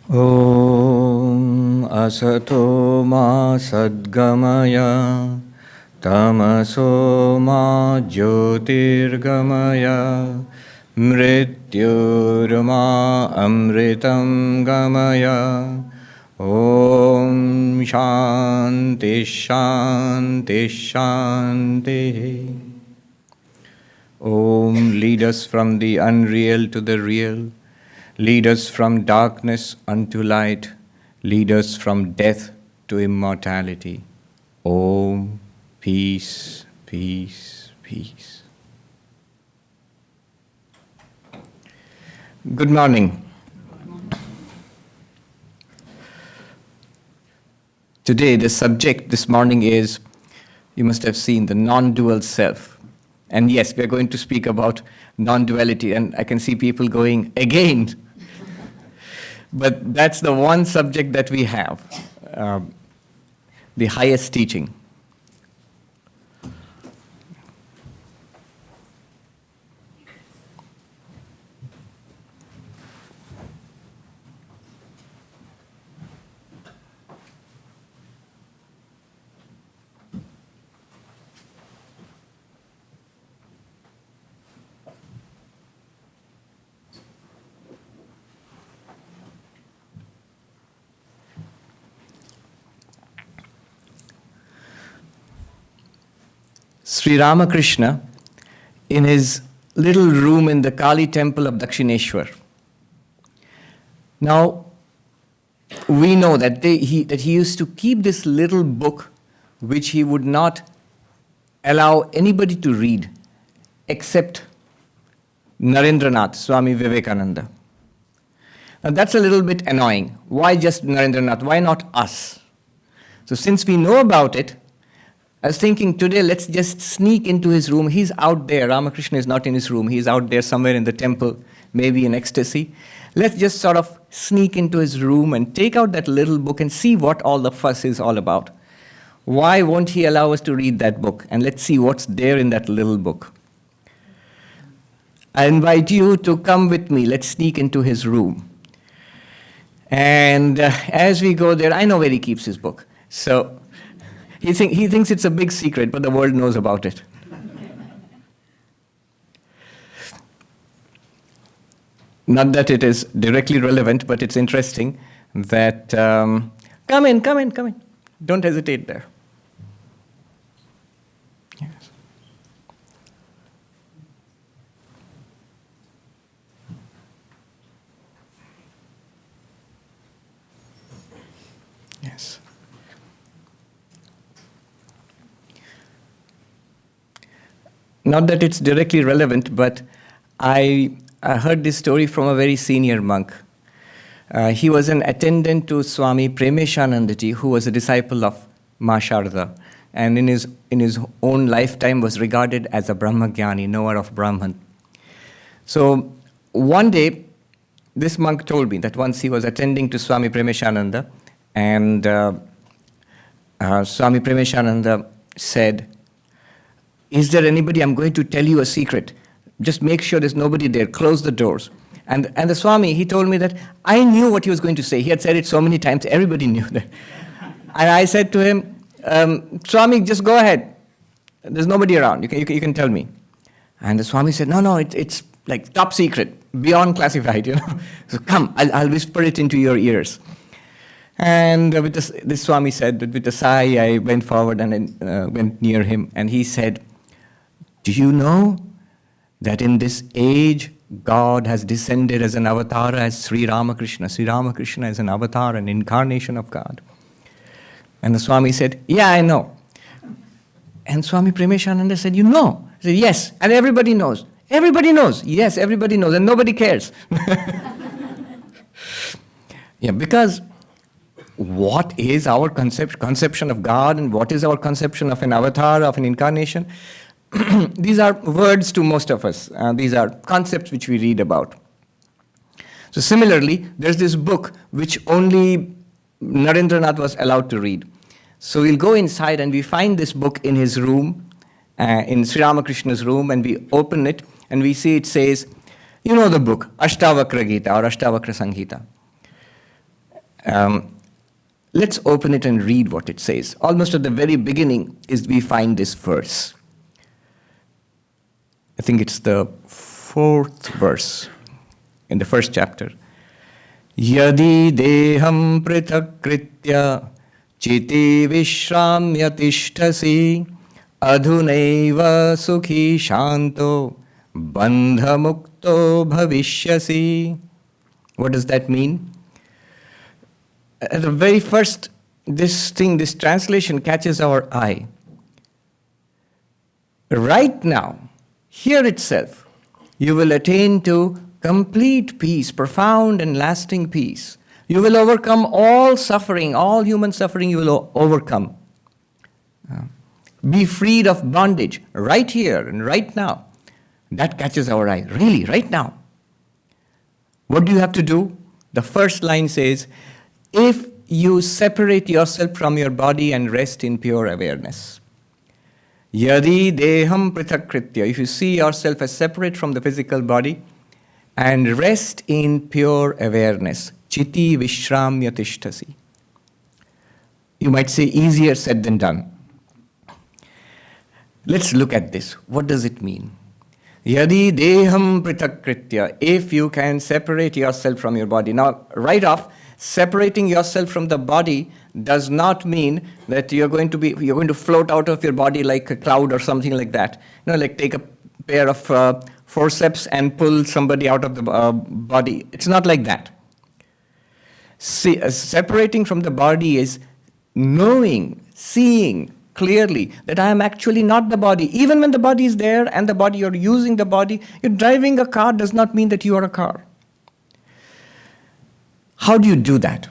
Om Asato Ma Sadgamaya Tamaso Ma Jyotirgamaya Mrityurma Amritam Gamaya. Om Shanti Shanti Shanti. Om, lead us from the unreal to the real. Lead us from darkness unto light. Lead us from death to immortality. Om, peace, peace, peace. Good morning. Today, the subject this morning is, you must have seen, the non-dual self. And yes, we are going to speak about non-duality, and I can see people going, again. But that's the one subject that we have, the highest teaching. Sri Ramakrishna, in his little room in the Kali temple of Dakshineshwar. Now, we know that he used to keep this little book which he would not allow anybody to read except Narendranath, Swami Vivekananda. Now that's a little bit annoying. Why just Narendranath? Why not us? So since we know about it, I was thinking today, let's just sneak into his room. He's out there. Ramakrishna is not in his room. He's out there somewhere in the temple, maybe in ecstasy. Let's just sort of sneak into his room and take out that little book and see what all the fuss is all about. Why won't he allow us to read that book? And let's see what's there in that little book. I invite you to come with me. Let's sneak into his room. And as we go there, I know where he keeps his book. So he thinks it's a big secret, but the world knows about it. Not that it is directly relevant, but it's interesting that, come in. Don't hesitate there. Yes. Yes. Not that it's directly relevant, but I heard this story from a very senior monk. He was an attendant to Swami Premeshanandaji, who was a disciple of Ma Sharda, and in his own lifetime was regarded as a Brahmagyani, knower of Brahman. So one day, this monk told me that once he was attending to Swami Premeshananda, and Swami Premeshananda said, "Is there anybody? I'm going to tell you a secret. Just make sure there's nobody there. Close the doors." And the Swami, he told me that I knew what he was going to say. He had said it so many times, everybody knew that. And I said to him, "Swami, just go ahead. There's nobody around. You can tell me." And the Swami said, No, it's like top secret, beyond classified, So come, I'll whisper it into your ears. And with this Swami said that with a sigh, I went forward and went near him, and he said, "Do you know that in this age, God has descended as an avatar as Sri Ramakrishna? Sri Ramakrishna is an avatar, an incarnation of God." And the Swami said, "Yeah, I know." And Swami Premeshananda said, "You know?" He said, "Yes, and everybody knows." Everybody knows. Yes, everybody knows, and nobody cares. Yeah, because what is our conception of God, and what is our conception of an avatar, of an incarnation? These are words to most of us. These are concepts which we read about. So similarly, there's this book which only Narendranath was allowed to read. So we'll go inside and we find this book in his room, in Sri Ramakrishna's room, and we open it and we see it says, you know the book, Ashtavakra Gita or Ashtavakra Samhita. Let's open it and read what it says. Almost at the very beginning we find this verse. I think it's the 4th verse in the 1st chapter. Yadi deham prithakritya chiti vishramya tishtasi adhunaiva sukhi shanto bandha mukto bhavishyasi. What does that mean? At the very first, this translation catches our eye. Right now, here itself, you will attain to complete peace, profound and lasting peace. You will overcome all suffering, all human suffering you will overcome. Be freed of bondage right here and right now. That catches our eye. Really, right now. What do you have to do? The first line says, if you separate yourself from your body and rest in pure awareness. Yadi deham prithakritya. If you see yourself as separate from the physical body and rest in pure awareness. Chiti vishramya tishtasi. You might say easier said than done. Let's look at this. What does it mean? Yadi deham prithakritya. If you can separate yourself from your body. Now, right off, separating yourself from the body does not mean that you're going to float out of your body like a cloud or something like that. Like take a pair of forceps and pull somebody out of the body. It's not like that. See, separating from the body is knowing, seeing clearly that I am actually not the body. Even when the body is there and the body, you're using the body, you're driving a car does not mean that you are a car. How do you do that?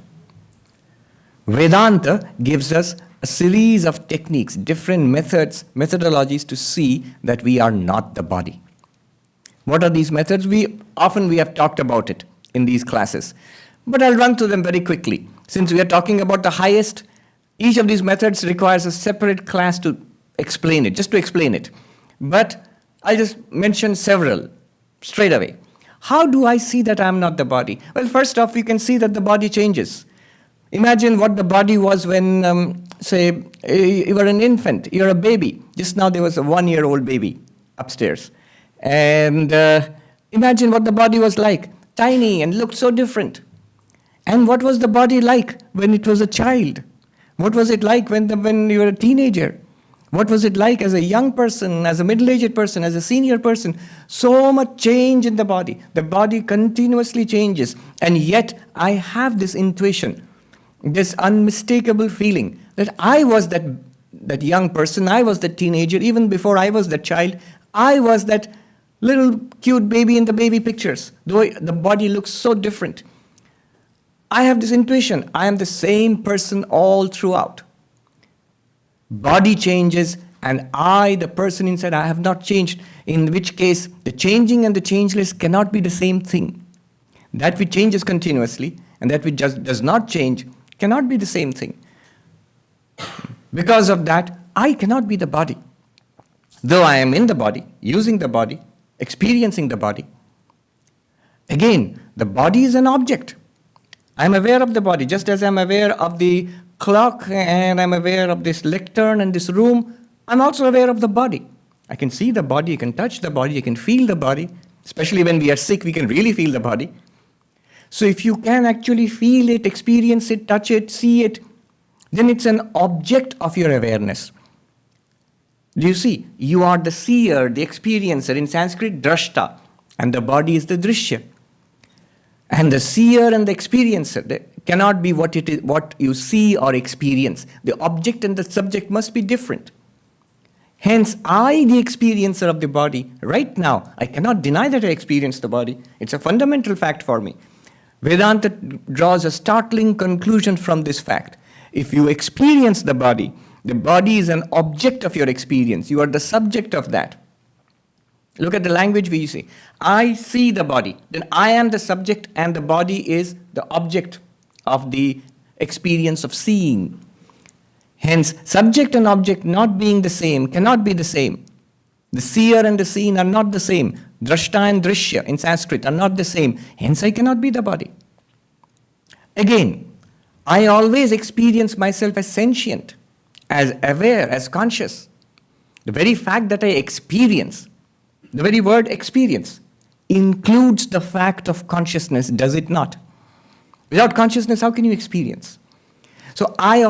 Vedanta gives us a series of techniques, different methodologies to see that we are not the body. What are these methods? We have talked about it in these classes, but I'll run through them very quickly. Since we are talking about the highest, each of these methods requires a separate class to explain it, just to explain it. But I'll just mention several straight away. How do I see that I'm not the body? Well, first off, you can see that the body changes. Imagine what the body was when, say, you were an infant, you're a baby. Just now there was a 1-year-old baby upstairs. And imagine what the body was like, tiny and looked so different. And what was the body like when it was a child? What was it like when you were a teenager? What was it like as a young person, as a middle-aged person, as a senior person? So much change in the body. The body continuously changes. And yet, I have this intuition, this unmistakable feeling that I was that young person, I was that teenager, even before I was that child, I was that little cute baby in the baby pictures, though the body looks so different. I have this intuition. I am the same person all throughout. Body changes, and I, the person inside, I have not changed, in which case the changing and the changeless cannot be the same thing. That which changes continuously and that which just does not change cannot be the same thing. Because of that, I cannot be the body. Though I am in the body, using the body, experiencing the body. Again, the body is an object. I am aware of the body, just as I am aware of the clock and I'm aware of this lectern and this room. I'm also aware of the body. I can see the body, I can touch the body, I can feel the body. Especially when we are sick, we can really feel the body. So if you can actually feel it, experience it, touch it, see it, then it's an object of your awareness. Do you see? You are the seer, the experiencer. In Sanskrit, drashta, and the body is the drishya. And the seer and the experiencer cannot be what you see or experience. The object and the subject must be different. Hence, I, the experiencer of the body, right now, I cannot deny that I experience the body. It's a fundamental fact for me. Vedanta draws a startling conclusion from this fact. If you experience the body is an object of your experience. You are the subject of that. Look at the language we say. I see the body. Then I am the subject and the body is the object of the experience of seeing. Hence, subject and object not being the same cannot be the same. The seer and the seen are not the same. Drashta and drishya in Sanskrit are not the same. Hence, I cannot be the body. Again, I always experience myself as sentient, as aware, as conscious. The very fact that I experience, the very word experience, includes the fact of consciousness, does it not? Without consciousness, how can you experience? So I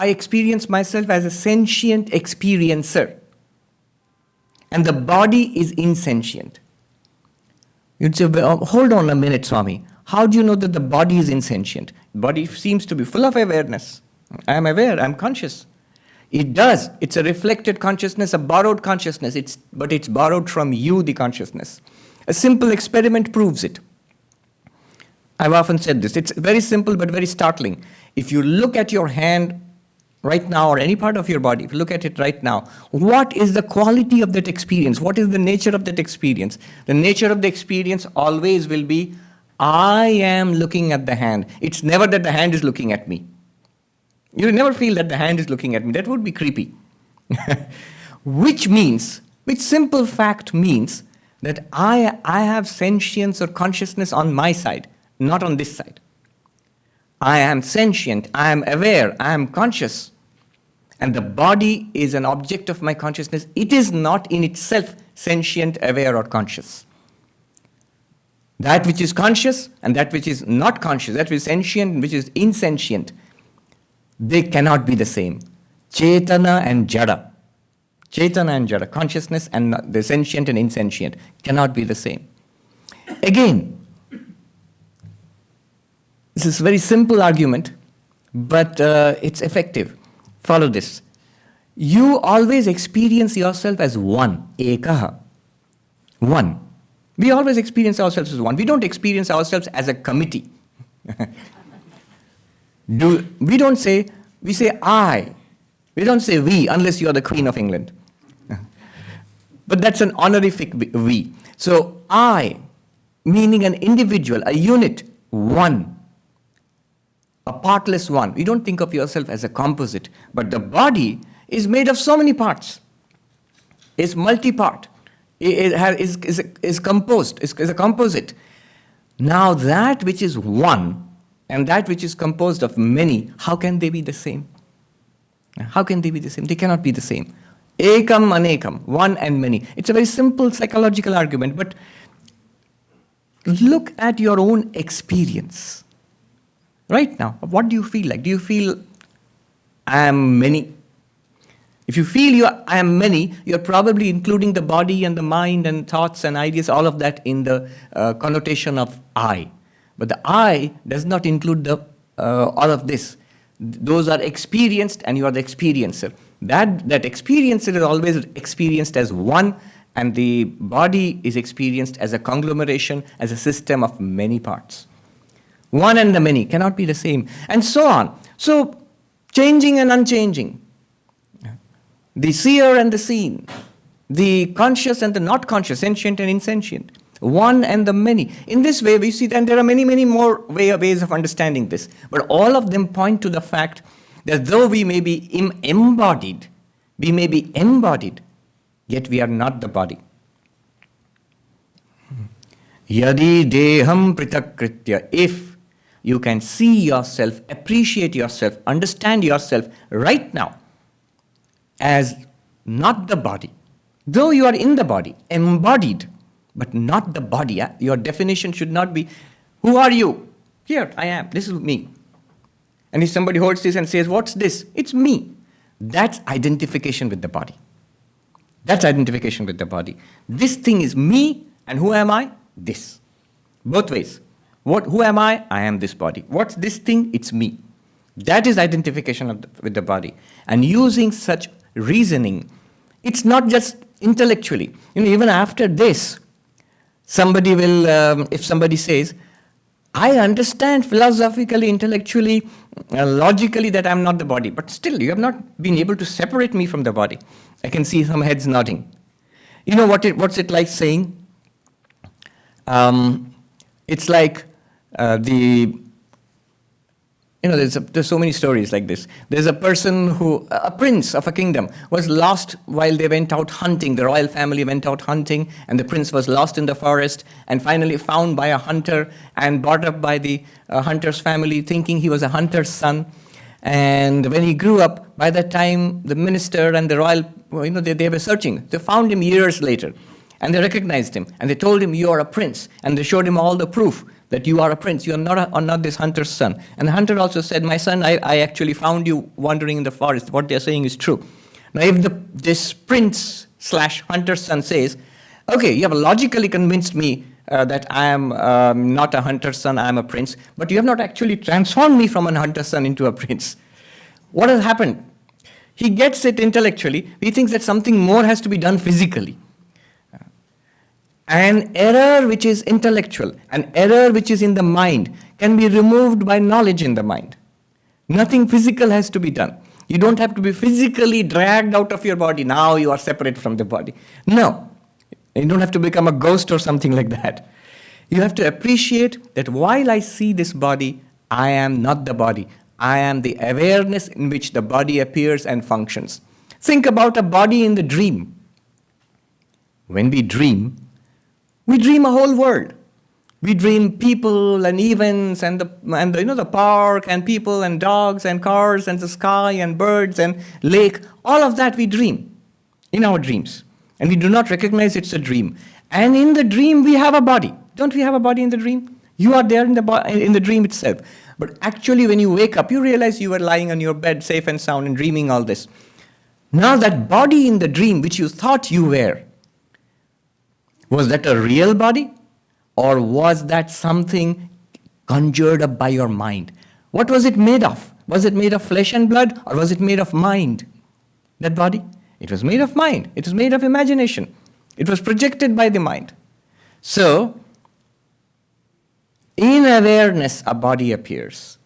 experience myself as a sentient experiencer. And the body is insentient. You'd say, well, hold on a minute, Swami. How do you know that the body is insentient? The body seems to be full of awareness. I am aware, I am conscious. It does. It's a reflected consciousness, a borrowed consciousness. But it's borrowed from you, the consciousness. A simple experiment proves it. I've often said this. It's very simple but very startling. If you look at your hand right now, or any part of your body, if you look at it right now, what is the quality of that experience? What is the nature of that experience? The nature of the experience always will be, I am looking at the hand. It's never that the hand is looking at me. You will never feel that the hand is looking at me. That would be creepy. Which simple fact means that I have sentience or consciousness on my side, not on this side. I am sentient, I am aware, I am conscious. And the body is an object of my consciousness. It is not in itself sentient, aware, or conscious. That which is conscious and that which is not conscious, that which is sentient and which is insentient, they cannot be the same. Chetana and Jada. Chetana and Jada, consciousness and the sentient and insentient, cannot be the same. Again, this is a very simple argument, but it's effective. Follow this. You always experience yourself as one, ekaha. One. We always experience ourselves as one. We don't experience ourselves as a committee. We say I. We don't say we, unless you are the Queen of England. But that's an honorific we. So I, meaning an individual, a unit, one. A partless one. You don't think of yourself as a composite, but the body is made of so many parts. It's multi-part. Is composed, is a composite. Now that which is one and that which is composed of many, how can they be the same? How can they be the same? They cannot be the same. Ekam anekam, one and many. It's a very simple psychological argument, but look at your own experience. Right now, what do you feel like? Do you feel, I am many? If you feel I am many, you're probably including the body and the mind and thoughts and ideas, all of that in the connotation of I. But the I does not include all of this. Those are experienced and you are the experiencer. That experiencer is always experienced as one, and the body is experienced as a conglomeration, as a system of many parts. One and the many cannot be the same, and so on. So, changing and unchanging, the seer and the seen, the conscious and the not conscious, sentient and insentient, one and the many. In this way, we see that there are many, many more ways of understanding this. But all of them point to the fact that though we may be embodied, yet we are not the body. Yadi deham pritakritya. If you can see yourself, appreciate yourself, understand yourself right now as not the body, though you are in the body, embodied, but not the body. Your definition should not be, who are you? Here, I am. This is me. And if somebody holds this and says, what's this? It's me. That's identification with the body. That's identification with the body. This thing is me, and who am I? This. Both ways. Who am I? I am this body. What's this thing? It's me. That is identification with the body. And using such reasoning, it's not just intellectually. Even after this, somebody will, if somebody says, I understand philosophically, intellectually, logically that I'm not the body, but still you have not been able to separate me from the body. I can see some heads nodding. What's it like saying? It's like the there's so many stories like this. There's a person a prince of a kingdom, was lost while they went out hunting. The royal family went out hunting, and the prince was lost in the forest, and finally found by a hunter and brought up by the hunter's family, thinking he was a hunter's son. And when he grew up, by that time, the minister and the royal, they were searching. They found him years later, and they recognized him, and they told him, "You are a prince," and they showed him all the proof that you are a prince, you are not this hunter's son. And the hunter also said, "My son, I actually found you wandering in the forest. What they're saying is true." Now, if this prince/hunter's son says, "Okay, you have logically convinced me that I am not a hunter's son, I am a prince, but you have not actually transformed me from a hunter's son into a prince." What has happened? He gets it intellectually. He thinks that something more has to be done physically. An error which is intellectual, an error which is in the mind, can be removed by knowledge in the mind. Nothing physical has to be done. You don't have to be physically dragged out of your body. Now you are separate from the body. No. You don't have to become a ghost or something like that. You have to appreciate that while I see this body, I am not the body. I am the awareness in which the body appears and functions. Think about a body in the dream. When we dream a whole world. We dream people and events and the park and people and dogs and cars and the sky and birds and lake. All of that we dream in our dreams. And we do not recognize it's a dream. And in the dream we have a body. Don't we have a body in the dream? You are there in the dream itself. But actually when you wake up, you realize you were lying on your bed safe and sound and dreaming all this. Now that body in the dream which you thought you were, was that a real body? Or was that something conjured up by your mind? What was it made of? Was it made of flesh and blood, or was it made of mind? That body? It was made of mind. It was made of imagination. It was projected by the mind. So, in awareness, a body appears.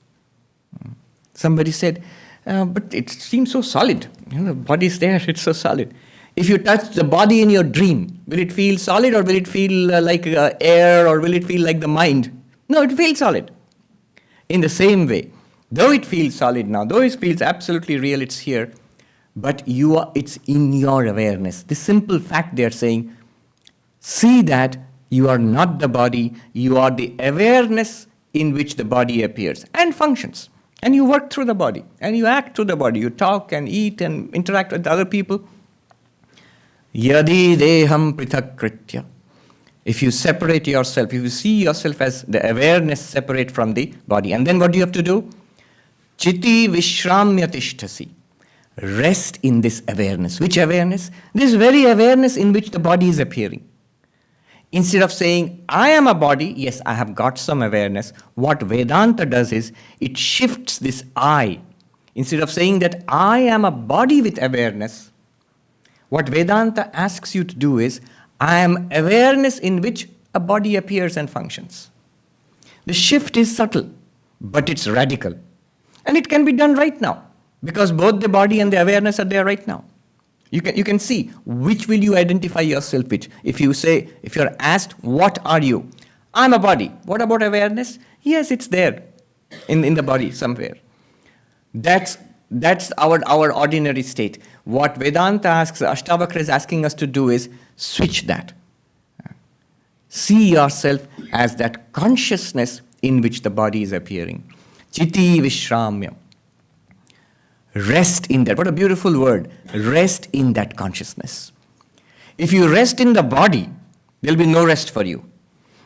Somebody said, but it seems so solid. The body is there, it's so solid. If you touch the body in your dream, will it feel solid, or will it feel like air, or will it feel like the mind? No, it feels solid. In the same way, though it feels solid now, though it feels absolutely real, it's here, but it's in your awareness. The simple fact they're saying, see that you are not the body, you are the awareness in which the body appears and functions. And you work through the body, and you act through the body. You talk and eat and interact with other people. Yadi deham prithak kritya. If you separate yourself, if you see yourself as the awareness separate from the body, and then what do you have to do? Chiti vishramya tishtasi. Rest in this awareness. Which awareness? This very awareness in which the body is appearing. Instead of saying, I am a body, yes, I have got some awareness. What Vedanta does is, it shifts this I. Instead of saying that I am a body with awareness, what Vedanta asks you to do is, I am awareness in which a body appears and functions. The shift is subtle, but it's radical. And it can be done right now, because both the body and the awareness are there right now. You can see which will you identify yourself with. If you're asked, what are you? I'm a body. What about awareness? Yes, it's there in the body somewhere. That's our ordinary state. What Vedanta asks, Ashtavakra is asking us to do is switch that. See yourself as that consciousness in which the body is appearing. Chiti vishramya. Rest in that. What a beautiful word. Rest in that consciousness. If you rest in the body, there'll be no rest for you.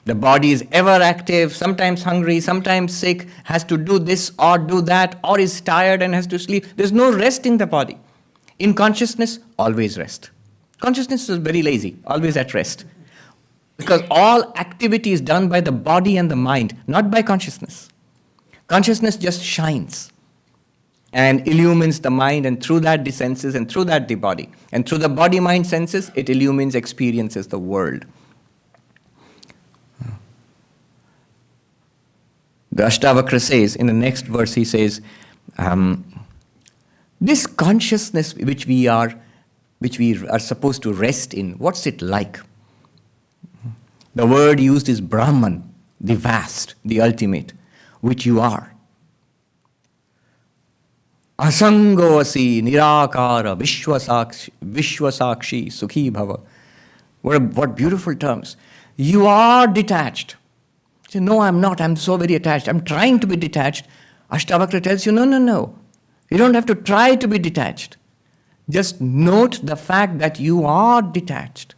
The body is ever active, sometimes hungry, sometimes sick, has to do this or do that, or is tired and has to sleep. There's no rest in the body. In consciousness, always rest. Consciousness is very lazy, always at rest. Because all activity is done by the body and the mind, not by consciousness. Consciousness just shines and illumines the mind, and through that the senses, and through that the body. And through the body-mind senses, it illumines, experiences the world. The Ashtavakra says, in the next verse he says, this consciousness which we are supposed to rest in, what's it like? The word used is Brahman, the vast, the ultimate, which you are. Asangoasi nirakara vishwasakshi sukhi bhava. What beautiful terms. You are detached. You say, no, I'm not. I'm so very attached. I'm trying to be detached. Ashtavakra tells you, no. You don't have to try to be detached. Just note the fact that you are detached.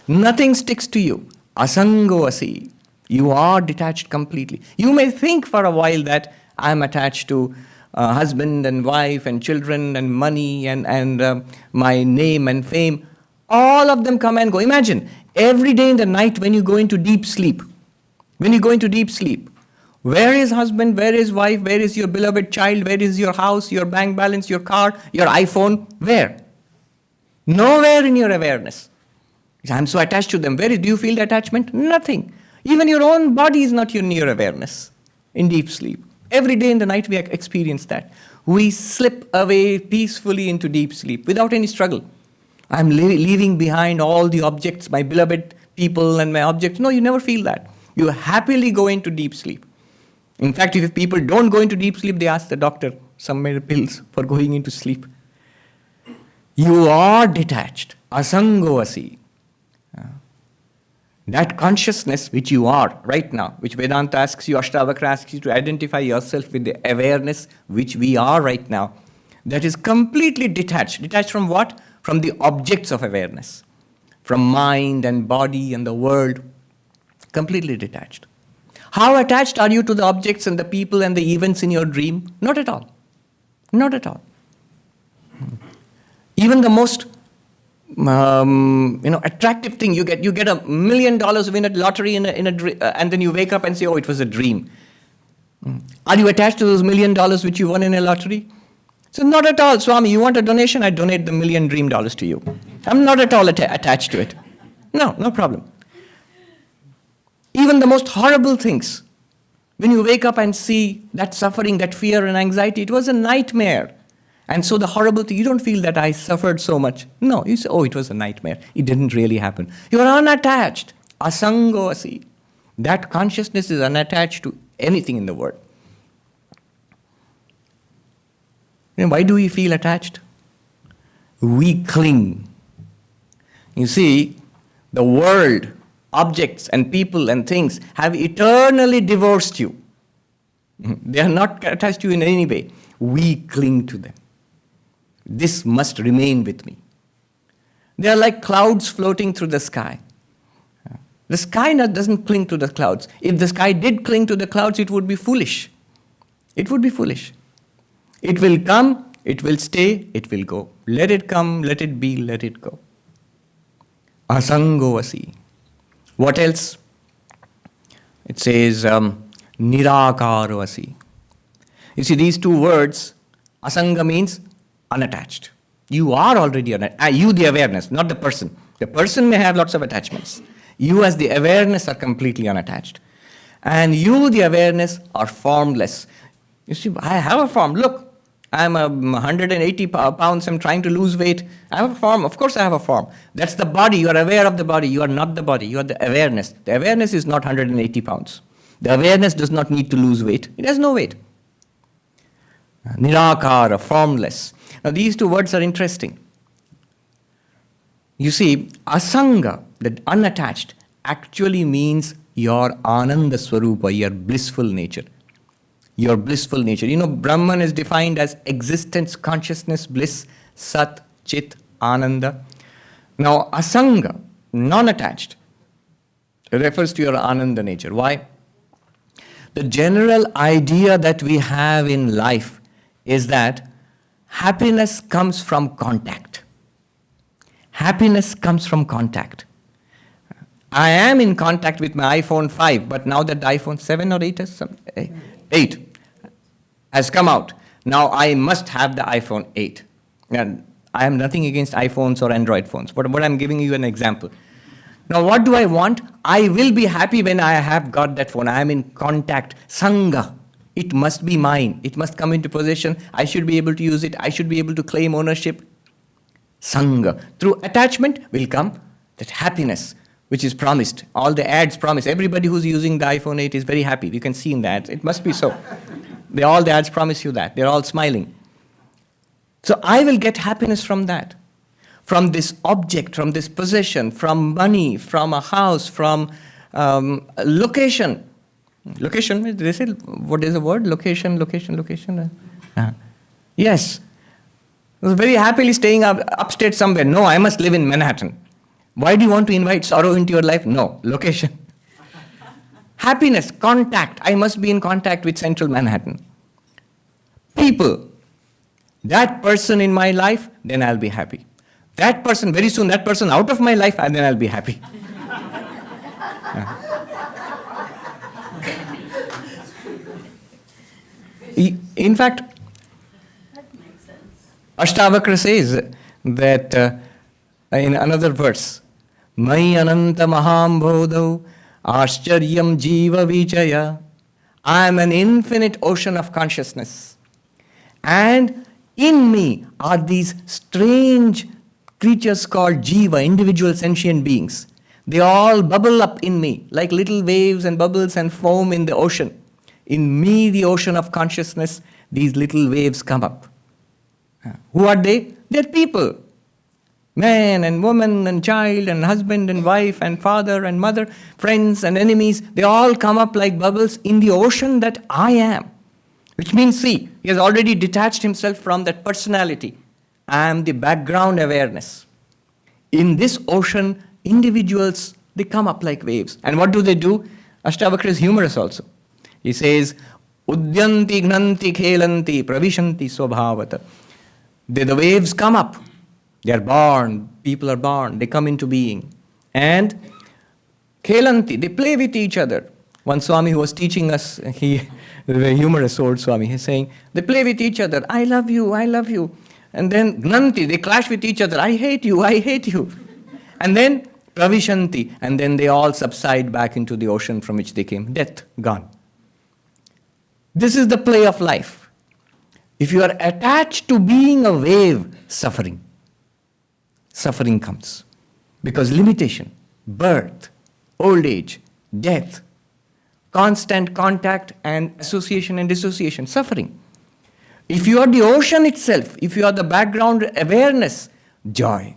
Nothing sticks to you. Asangoasi. You are detached completely. You may think for a while that I'm attached to husband and wife and children and money and my name and fame. All of them come and go. Imagine, every day in the night when you go into deep sleep, where is husband, where is wife, where is your beloved child, where is your house, your bank balance, your car, your iPhone, where? Nowhere in your awareness. I'm so attached to them. Do you feel the attachment? Nothing. Even your own body is not in your awareness in deep sleep. Every day in the night we experience that. We slip away peacefully into deep sleep without any struggle. I'm leaving behind all the objects, my beloved people and my objects. No, you never feel that. You happily go into deep sleep. In fact, if people don't go into deep sleep, they ask the doctor some pills for going into sleep. You are detached. Asangoasi. That consciousness which you are right now, which Vedanta asks you, Ashtavakra asks you to identify yourself with the awareness which we are right now, that is completely detached. Detached from what? From the objects of awareness. From mind and body and the world. Completely detached. How attached are you to the objects and the people and the events in your dream? Not at all. Not at all. Even the most attractive thing, you get $1 million win at lottery and then you wake up and say, oh, it was a dream. Are you attached to those $1 million which you won in a lottery? So not at all. Swami, you want a donation? I donate the $1 million dream dollars to you. I'm not at all attached to it. No problem. Even the most horrible things, when you wake up and see that suffering, that fear and anxiety, it was a nightmare. And so the horrible thing, you don't feel that I suffered so much. No, you say, oh, it was a nightmare. It didn't really happen. You are unattached. Asangoasi. That consciousness is unattached to anything in the world. Why do we feel attached? We cling. You see, the world, objects and people and things have eternally divorced you. They are not attached to you in any way. We cling to them. This must remain with me. They are like clouds floating through the sky. The sky doesn't cling to the clouds. If the sky did cling to the clouds, it would be foolish. It would be foolish. It will come, it will stay, it will go. Let it come, let it be, let it go. Asangovasi. What else? It says nirakaravasi. You see, these two words, asanga means unattached. You are already unattached. You, the awareness, not the person. The person may have lots of attachments. You as the awareness are completely unattached. And you, the awareness, are formless. You see, I have a form. Look, I'm 180 pounds. I'm trying to lose weight. I have a form. Of course I have a form. That's the body. You are aware of the body. You are not the body. You are the awareness. The awareness is not 180 pounds. The awareness does not need to lose weight. It has no weight. Nirakara, formless. Now these two words are interesting. You see, asanga, the unattached, actually means your ananda swarupa, your blissful nature. Your blissful nature. You know, Brahman is defined as existence, consciousness, bliss, sat, chit, ananda. Now, asanga, non-attached, refers to your ananda nature. Why? The general idea that we have in life is that happiness comes from contact. Happiness comes from contact. I am in contact with my iPhone 5, but now that the iPhone 7 or 8 has 8 has come out. Now I must have the iPhone 8. And I have nothing against iPhones or Android phones, but I'm giving you an example. Now what do I want? I will be happy when I have got that phone. I am in contact. Sangha. It must be mine. It must come into possession. I should be able to use it. I should be able to claim ownership. Sangha. Through attachment will come that happiness, which is promised. All the ads promise. Everybody who's using the iPhone 8 is very happy. You can see in the ads. It must be so. All the ads promise you that. They're all smiling. So I will get happiness from that. From this object, from this possession, from money, from a house, from location. Location, they say, what is the word? Location. Yes. I was very happily staying upstate somewhere. No, I must live in Manhattan. Why do you want to invite sorrow into your life? No, location. Happiness, contact. I must be in contact with central Manhattan. People. That person in my life, then I'll be happy. That person, very soon, that person out of my life, and then I'll be happy. In fact, that makes sense. Ashtavakra says that in another verse, Mai ananta maham bodho ashcharyam jiva vichaya. I am an infinite ocean of consciousness. And in me are these strange creatures called jiva, individual sentient beings. They all bubble up in me like little waves and bubbles and foam in the ocean. In me, the ocean of consciousness, these little waves come up. Who are they? They're people. Man and woman and child and husband and wife and father and mother, friends and enemies, they all come up like bubbles in the ocean that I am. Which means, see, he has already detached himself from that personality. I am the background awareness. In this ocean, individuals, they come up like waves. And what do? Ashtavakra is humorous also. He says, Udyanti gnanti khelanti pravishanti swabhavata. The waves come up. They are born. People are born. They come into being. And khelanti, they play with each other. One Swami who was teaching us, a very humorous old Swami, he's saying, they play with each other. I love you, I love you. And then gnanti, they clash with each other. I hate you, I hate you. And then pravishanti, and then they all subside back into the ocean from which they came. Death, gone. This is the play of life. If you are attached to being a wave, suffering comes. Because limitation, birth, old age, death, constant contact and association and dissociation, suffering. If you are the ocean itself, if you are the background awareness, joy.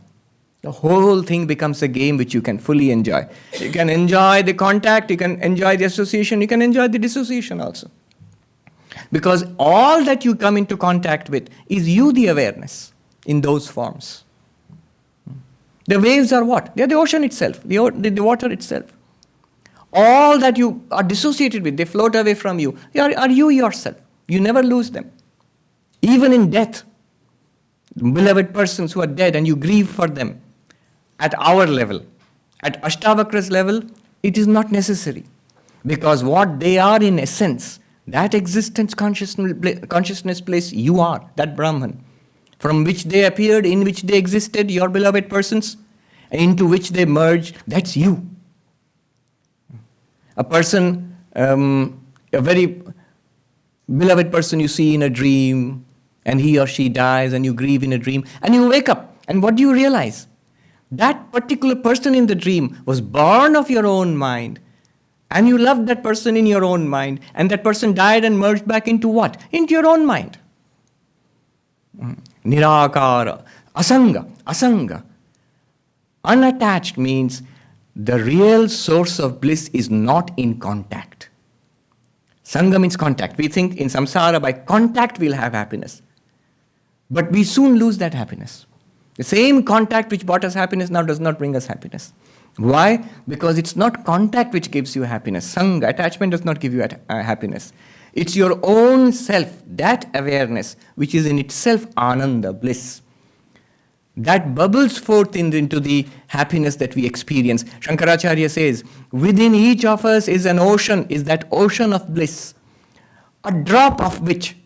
The whole thing becomes a game which you can fully enjoy. You can enjoy the contact, you can enjoy the association, you can enjoy the dissociation also. Because all that you come into contact with is you, the awareness, in those forms. The waves are what? They are the ocean itself, the water itself. All that you are dissociated with, they float away from you, are you yourself. You never lose them. Even in death, beloved persons who are dead and you grieve for them, at our level, at Ashtavakra's level, it is not necessary. Because what they are in essence, that existence consciousness place, you are, that Brahman, from which they appeared, in which they existed, your beloved persons, into which they merge, that's you. A person, a very beloved person you see in a dream, and he or she dies, and you grieve in a dream, and you wake up, and what do you realize? That particular person in the dream was born of your own mind, and you loved that person in your own mind, and that person died and merged back into what? Into your own mind. Nirakara, asanga. Unattached means the real source of bliss is not in contact. Sangha means contact. We think in samsara by contact we'll have happiness. But we soon lose that happiness. The same contact which brought us happiness now does not bring us happiness. Why? Because it's not contact which gives you happiness. Sangha, attachment does not give you happiness. It's your own self, that awareness, which is in itself ananda, bliss. That bubbles forth into the happiness that we experience. Shankaracharya says, within each of us is an ocean, is that ocean of bliss, a drop of which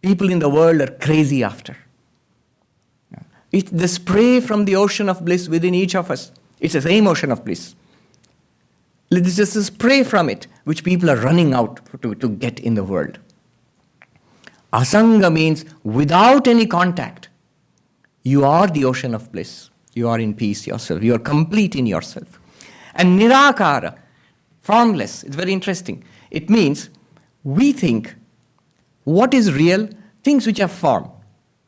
people in the world are crazy after. It's the spray from the ocean of bliss within each of us. It's the same ocean of bliss. It's just a spray from it, which people are running out to get in the world. Asanga means without any contact. You are the ocean of bliss. You are in peace yourself. You are complete in yourself. And nirakara, formless, it's very interesting. It means we think what is real, things which have form.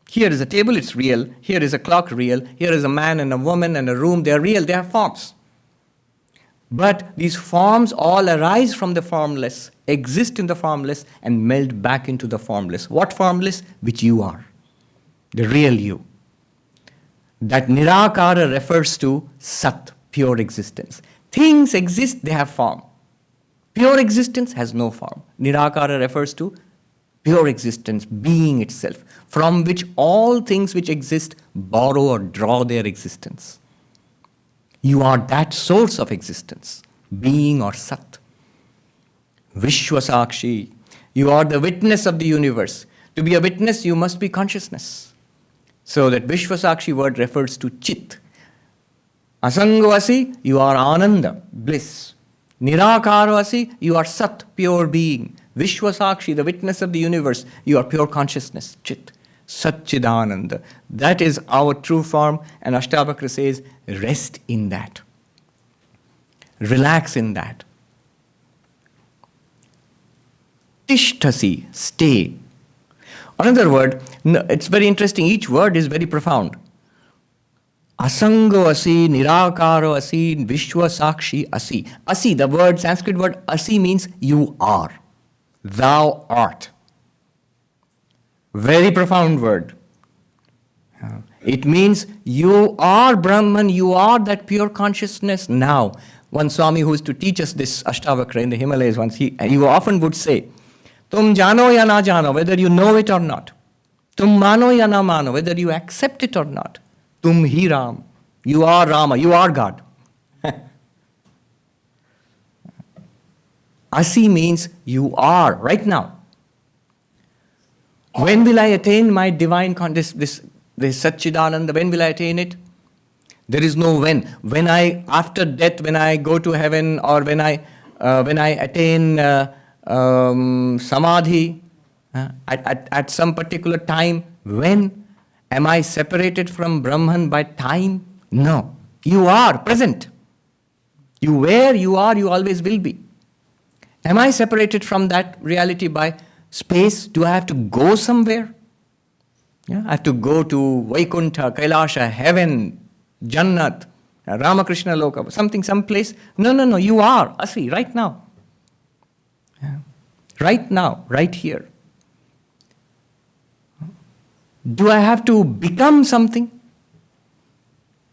Here is a table, it's real. Here is a clock, real. Here is a man and a woman and a room, they are real, they are forms. But these forms all arise from the formless, exist in the formless, and melt back into the formless. What formless? Which you are. The real you. That Nirakara refers to Sat, pure existence. Things exist, they have form. Pure existence has no form. Nirakara refers to pure existence, being itself, from which all things which exist borrow or draw their existence. You are that source of existence, being or Sat. Vishwasakshi, you are the witness of the universe. To be a witness, you must be consciousness. So that Vishwasakshi word refers to Chit. Asangavasi, you are Ananda, bliss. Nirakaravasi, you are Sat, pure being. Vishwasakshi, the witness of the universe, you are pure consciousness, Chit. Satchidananda. That is our true form, and Ashtavakra says, rest in that. Relax in that. Tishtasi, stay. Another word, it's very interesting, each word is very profound. Asango asi, nirakaro asi, vishwasakshi asi. Asi, the word, Sanskrit word asi means you are. Thou art. Very profound word. It means you are Brahman, you are that pure consciousness now. One Swami who is to teach us this Ashtavakra in the Himalayas once, he often would say, Tum jano ya na jano, whether you know it or not. Tum mano ya na mano, whether you accept it or not. Tum hi Ram, you are Rama, you are God. Asi means you are, right now. When will I attain my divine this Satchidananda, when will I attain it? There is no when. When I, after death, when I go to heaven, or when I attain Samadhi, at some particular time, when am I separated from Brahman by time? No. You are present. You were, you are, you always will be. Am I separated from that reality by space? Do I have to go somewhere? Yeah, I have to go to Vaikuntha, Kailasha, heaven, Jannat, Ramakrishna Loka, some place. No, you are Asi, right now. Yeah. Right now, right here. Do I have to become something?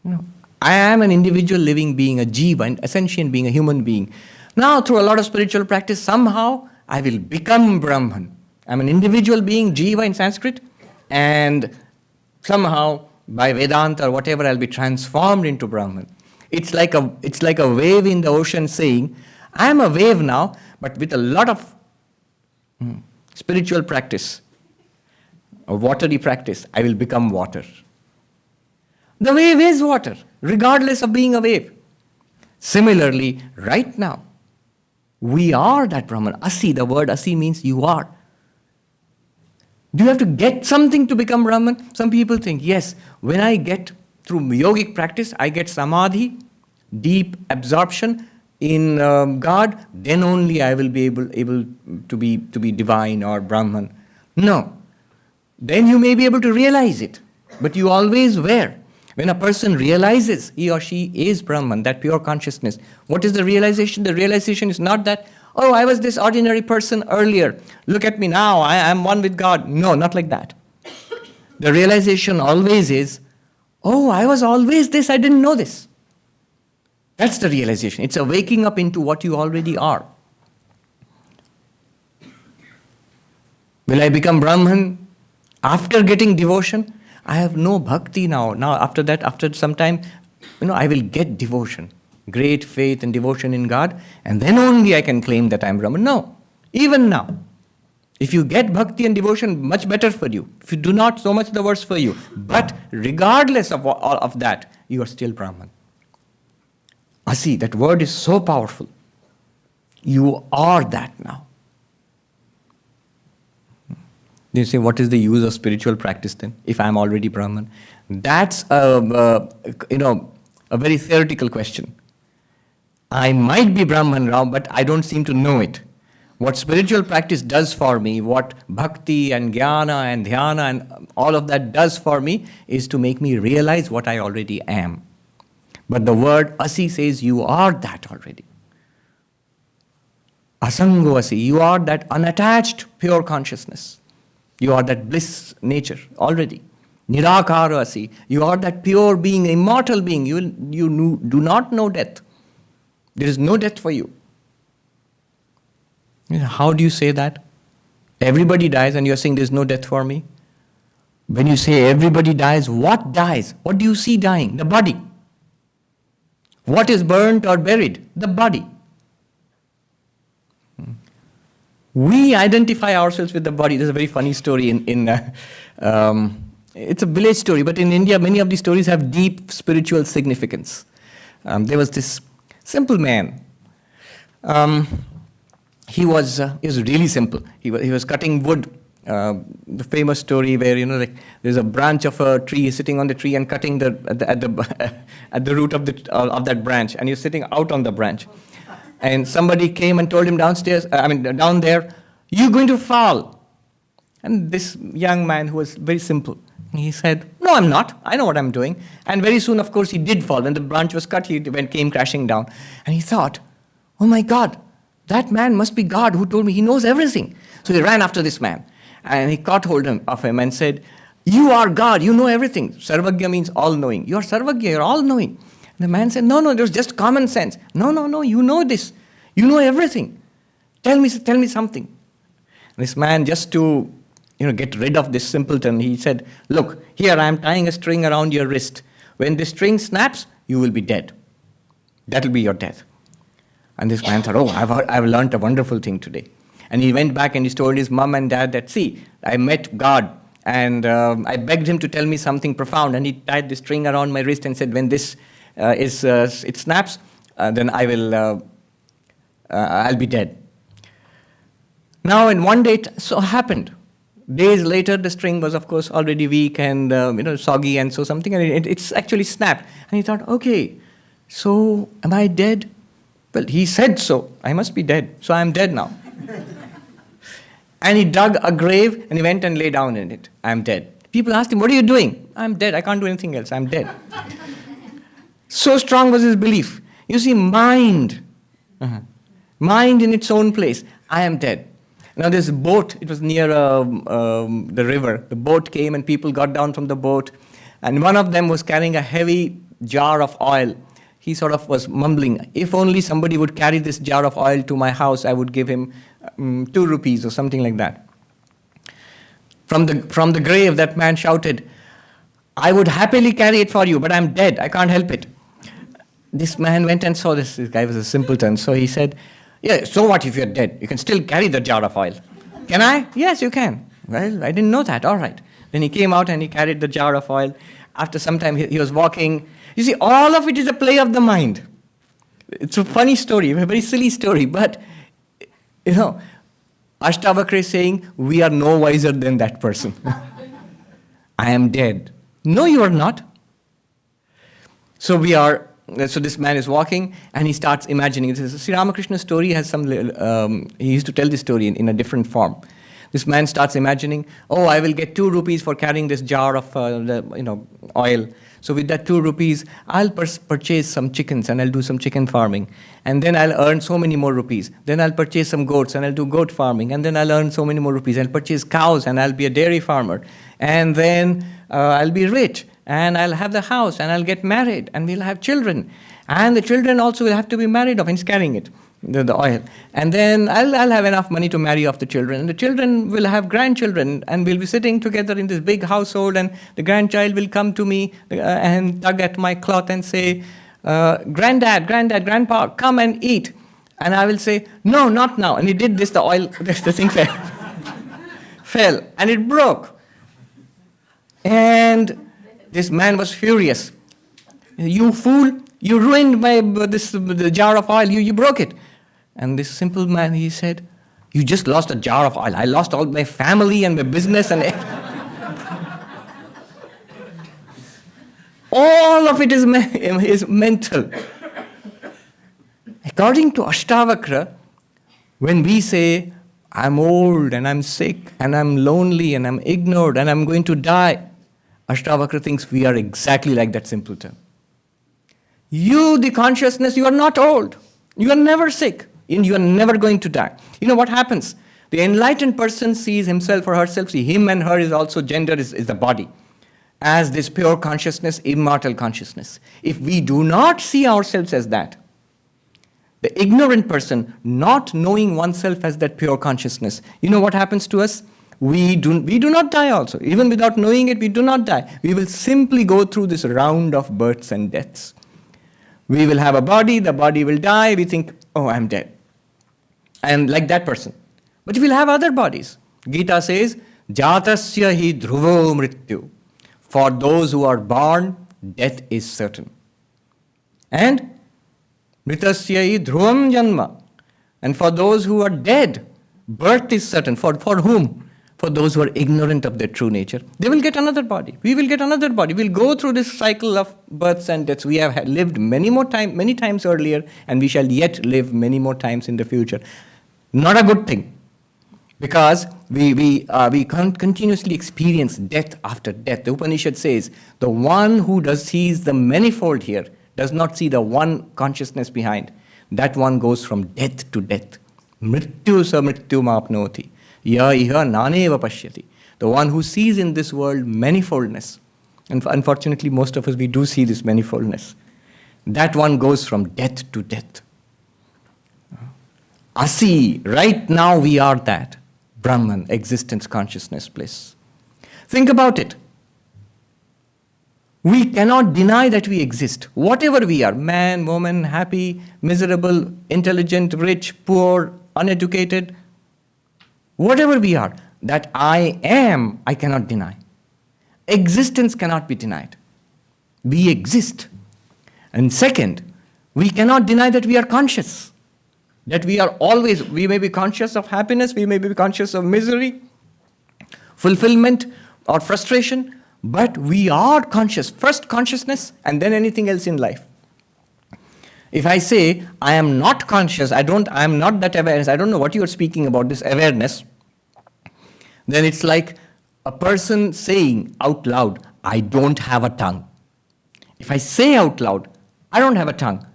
No. I am an individual living being, a jiva, a sentient being, a human being. Now, through a lot of spiritual practice, somehow I will become Brahman. I'm an individual being, jiva in Sanskrit, and somehow by Vedanta or whatever, I'll be transformed into Brahman. It's like a wave in the ocean saying, I am a wave now, but with a lot of spiritual practice, a watery practice, I will become water. The wave is water, regardless of being a wave. Similarly, right now, we are that Brahman. Asi, the word Asi means you are. Do you have to get something to become Brahman? Some people think, yes, when I get through yogic practice, I get samadhi, deep absorption in God, then only I will be able to be divine or Brahman. No. Then you may be able to realize it, but you always were. When a person realizes he or she is Brahman, that pure consciousness, what is the realization? The realization is not that, oh, I was this ordinary person earlier. Look at me now, I am one with God. No, not like that. The realization always is, oh, I was always this, I didn't know this. That's the realization. It's a waking up into what you already are. Will I become Brahman after getting devotion? I have no bhakti now. Now, after that, after some time, I will get devotion, great faith and devotion in God, and then only I can claim that I am Brahman. No, even now. If you get bhakti and devotion, much better for you. If you do not, so much the worse for you. But regardless of all of that, you are still Brahman. Asi, that word is so powerful. You are that now. You say, what is the use of spiritual practice then, if I am already Brahman? That's a very theoretical question. I might be Brahman now, but I don't seem to know it. What spiritual practice does for me, what bhakti and jnana and dhyana and all of that does for me, is to make me realize what I already am. But the word asi says you are that already. Asango asi, you are that unattached pure consciousness. You are that bliss nature already. Nirakara asi, you are that pure being, immortal being. You do not know death. There is no death for you. How do you say that? Everybody dies and you're saying there's no death for me? When you say everybody dies, what dies? What do you see dying? The body. What is burnt or buried? The body. We identify ourselves with the body. There's a very funny story it's a village story, but in India, many of these stories have deep spiritual significance. There was this simple man. He was really simple. He was cutting wood. The famous story where there's a branch of a tree, he's sitting on the tree and cutting at the root of that branch, and he's sitting out on the branch. And somebody came and told him down there, you're going to fall. And this young man, who was very simple, he said, no, I'm not. I know what I'm doing. And very soon, of course, he did fall. When the branch was cut, he came crashing down. And he thought, oh my God, that man must be God who told me he knows everything. So he ran after this man. And he caught hold of him and said, you are God, you know everything. Sarvagya means all-knowing. You are Sarvagya, you're all-knowing. And the man said, no, there's just common sense. No, you know this. You know everything. Tell me something. And this man, just to get rid of this simpleton, he said, look, here I am tying a string around your wrist. When the string snaps, you will be dead. That will be your death. And this man thought, I've learned a wonderful thing today. And he went back and he told his mom and dad that, see, I met God and I begged him to tell me something profound. And he tied the string around my wrist and said, when this it snaps, then I'll be dead. Now, in one day, it so happened. Days later, the string was, of course, already weak and soggy, and so something, and it's actually snapped. And he thought, okay, so am I dead? Well, he said so. I must be dead. So I'm dead now. And he dug a grave and he went and lay down in it. I'm dead. People asked him, what are you doing? I'm dead. I can't do anything else. I'm dead. So strong was his belief. You see, mind in its own place. I am dead. Now this boat, it was near the river. The boat came and people got down from the boat. And one of them was carrying a heavy jar of oil. He sort of was mumbling, if only somebody would carry this jar of oil to my house, I would give him 2 rupees or something like that. From the grave, that man shouted, I would happily carry it for you, but I'm dead. I can't help it. This man went and saw this. This guy was a simpleton. So he said, yeah, so what if you're dead? You can still carry the jar of oil. Can I? Yes, you can. Well, I didn't know that. All right. Then he came out and he carried the jar of oil. After some time, he was walking. You see, all of it is a play of the mind. It's a funny story, a very silly story, but, Ashtavakra is saying, we are no wiser than that person. I am dead. No, you are not. So this man is walking and he starts imagining. Sri Ramakrishna's story has he used to tell this story in a different form. This man starts imagining, I will get 2 rupees for carrying this jar of oil. So with that 2 rupees, I'll purchase some chickens and I'll do some chicken farming. And then I'll earn so many more rupees. Then I'll purchase some goats and I'll do goat farming. And then I'll earn so many more rupees. I'll purchase cows and I'll be a dairy farmer. And then I'll be rich and I'll have the house and I'll get married and we'll have children. And the children also will have to be married off. He's carrying it. The oil. And then I'll have enough money to marry off the children. And the children will have grandchildren. And we'll be sitting together in this big household. And the grandchild will come to me and tug at my cloth and say, Granddad, Grandpa, come and eat. And I will say, no, not now. And he did this, the thing fell. And it broke. And this man was furious. You fool, you ruined the jar of oil. You broke it. And this simple man, he said, you just lost a jar of oil. I lost all my family and my business and all of it is mental. According to Ashtavakra, When we say, I'm old and I'm sick and I'm lonely and I'm ignored and I'm going to die, Ashtavakra thinks we are exactly like that simpleton. You, the consciousness, you are not old. You are never sick. And you are never going to die. You know what happens? The enlightened person sees himself or herself, see him and her is also gender, is the body, as this pure consciousness, immortal consciousness. If we do not see ourselves as that, the ignorant person, not knowing oneself as that pure consciousness, you know what happens to us? We do not die also. Even without knowing it, we do not die. We will simply go through this round of births and deaths. We will have a body, the body will die, we think, oh, I'm dead. I am like that person. But we'll have other bodies. Gita says, Jatasya hi dhruvo mrityu. For those who are born, death is certain. And Mritasya hi dhruvam janma. And for those who are dead, birth is certain. For whom? For those who are ignorant of their true nature. They will get another body. We will get another body. We'll go through this cycle of births and deaths. We have lived many times earlier, and we shall yet live many more times in the future. Not a good thing. Because we continuously experience death after death. The Upanishad says, the one who sees the manifold here does not see the one consciousness behind. That one goes from death to death. Mrityu sa mrityu mapnoti. Ya iha naneva pashyati. The one who sees in this world manifoldness. And unfortunately, most of us, we do see this manifoldness. That one goes from death to death. Asi, right now we are that. Brahman, existence, consciousness, bliss. Think about it. We cannot deny that we exist. Whatever we are, man, woman, happy, miserable, intelligent, rich, poor, uneducated, whatever we are, that I am, I cannot deny. Existence cannot be denied. We exist. And second, we cannot deny that we are conscious. That we are always, we may be conscious of happiness, we may be conscious of misery, fulfillment, or frustration, but we are conscious. First consciousness, and then anything else in life. If I say, I am not conscious, I am not that awareness, I don't know what you are speaking about, this awareness, then it's like a person saying out loud, I don't have a tongue. If I say out loud, I don't have a tongue,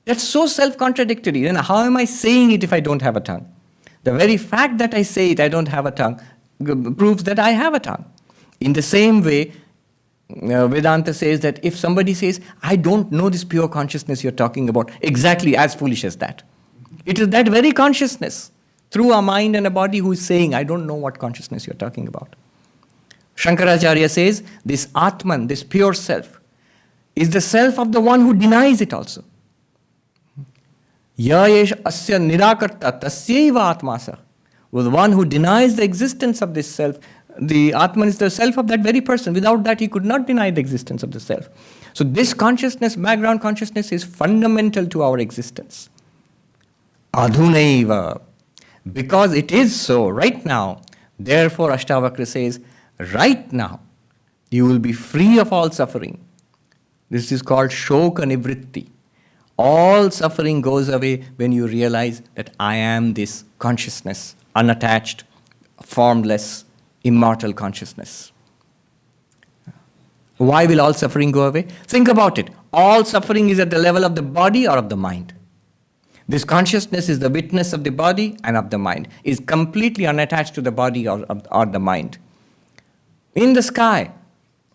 that's so self-contradictory. Then how am I saying it if I don't have a tongue? The very fact that I say it, I don't have a tongue, proves that I have a tongue. In the same way, Vedanta says that if somebody says, I don't know this pure consciousness you're talking about, exactly as foolish as that. It is that very consciousness, through a mind and a body, who is saying, I don't know what consciousness you're talking about. Shankaracharya says, this Atman, this pure self, is the self of the one who denies it also. Yayesh asya nirakarta tasyaiva atmasa. Well, the one who denies the existence of this self, the Atman is the self of that very person. Without that, he could not deny the existence of the self. So this consciousness, background consciousness, is fundamental to our existence. Adhunaiva. Because it is so right now, therefore Ashtavakra says, right now, you will be free of all suffering. This is called shoka nivritti. All suffering goes away when you realize that I am this consciousness, unattached, formless, immortal consciousness. Why will all suffering go away? Think about it. All suffering is at the level of the body or of the mind. This consciousness is the witness of the body and of the mind, is completely unattached to the body or the mind. In the sky,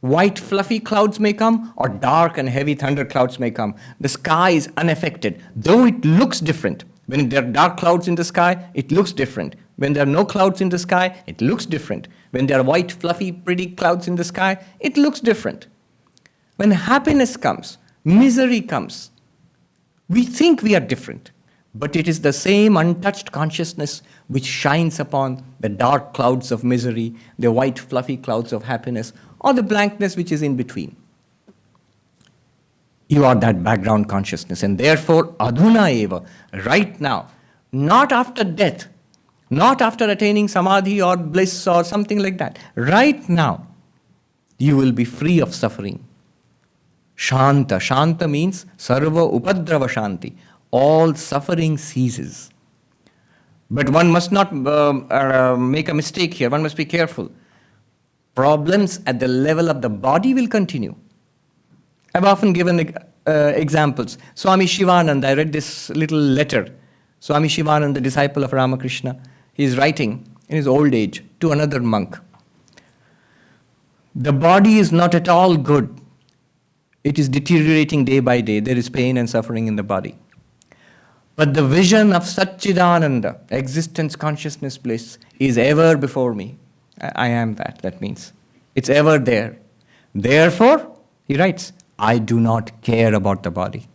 white fluffy clouds may come or dark and heavy thunder clouds may come. The sky is unaffected, though it looks different. When there are dark clouds in the sky, it looks different. When there are no clouds in the sky, it looks different. When there are white, fluffy, pretty clouds in the sky, it looks different. When happiness comes, misery comes, we think we are different. But it is the same untouched consciousness which shines upon the dark clouds of misery, the white, fluffy clouds of happiness, or the blankness which is in between. You are that background consciousness, and therefore, adhuna eva, right now, not after death, not after attaining samadhi or bliss or something like that. Right now, you will be free of suffering. Shanta. Shanta means sarva upadrava shanti. All suffering ceases. But one must not make a mistake here. One must be careful. Problems at the level of the body will continue. I've often given examples. Swami Shivananda, I read this little letter. Swami Shivananda, the disciple of Ramakrishna, he is writing in his old age to another monk. The body is not at all good. It is deteriorating day by day. There is pain and suffering in the body. But the vision of Satchidananda, existence, consciousness, bliss, is ever before me. I am that. That means it's ever there. Therefore, he writes, I do not care about the body.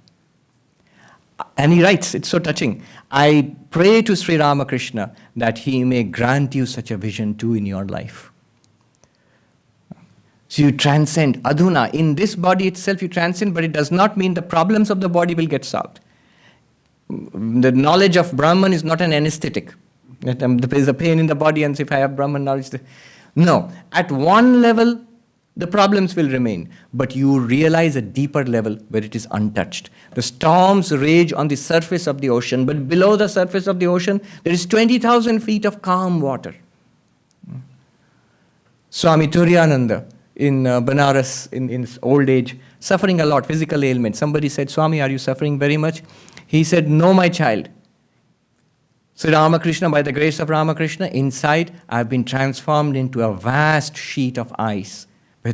And he writes, it's so touching, I pray to Sri Ramakrishna that he may grant you such a vision too in your life. So you transcend. Adhuna, in this body itself you transcend, but it does not mean the problems of the body will get solved. The knowledge of Brahman is not an anesthetic. That there is a pain in the body and if I have Brahman knowledge. No. At one level, the problems will remain, but you realize a deeper level where it is untouched. The storms rage on the surface of the ocean, but below the surface of the ocean, there is 20,000 feet of calm water. Swami Turiyananda in Banaras in his old age, suffering a lot, physical ailment. Somebody said, Swami, are you suffering very much? He said, no, my child. So Ramakrishna, by the grace of Ramakrishna, inside I have been transformed into a vast sheet of ice. I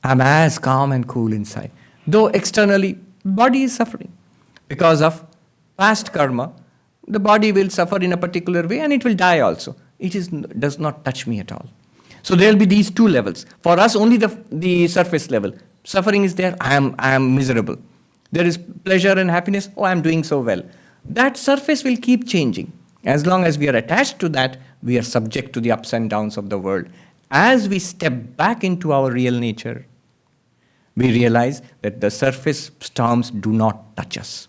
am as calm and cool inside. Though externally, body is suffering. Because of past karma, the body will suffer in a particular way and it will die also. It does not touch me at all. So there will be these two levels. For us, only the surface level. Suffering is there, I am miserable. There is pleasure and happiness, I am doing so well. That surface will keep changing. As long as we are attached to that, we are subject to the ups and downs of the world. As we step back into our real nature, we realize that the surface storms do not touch us.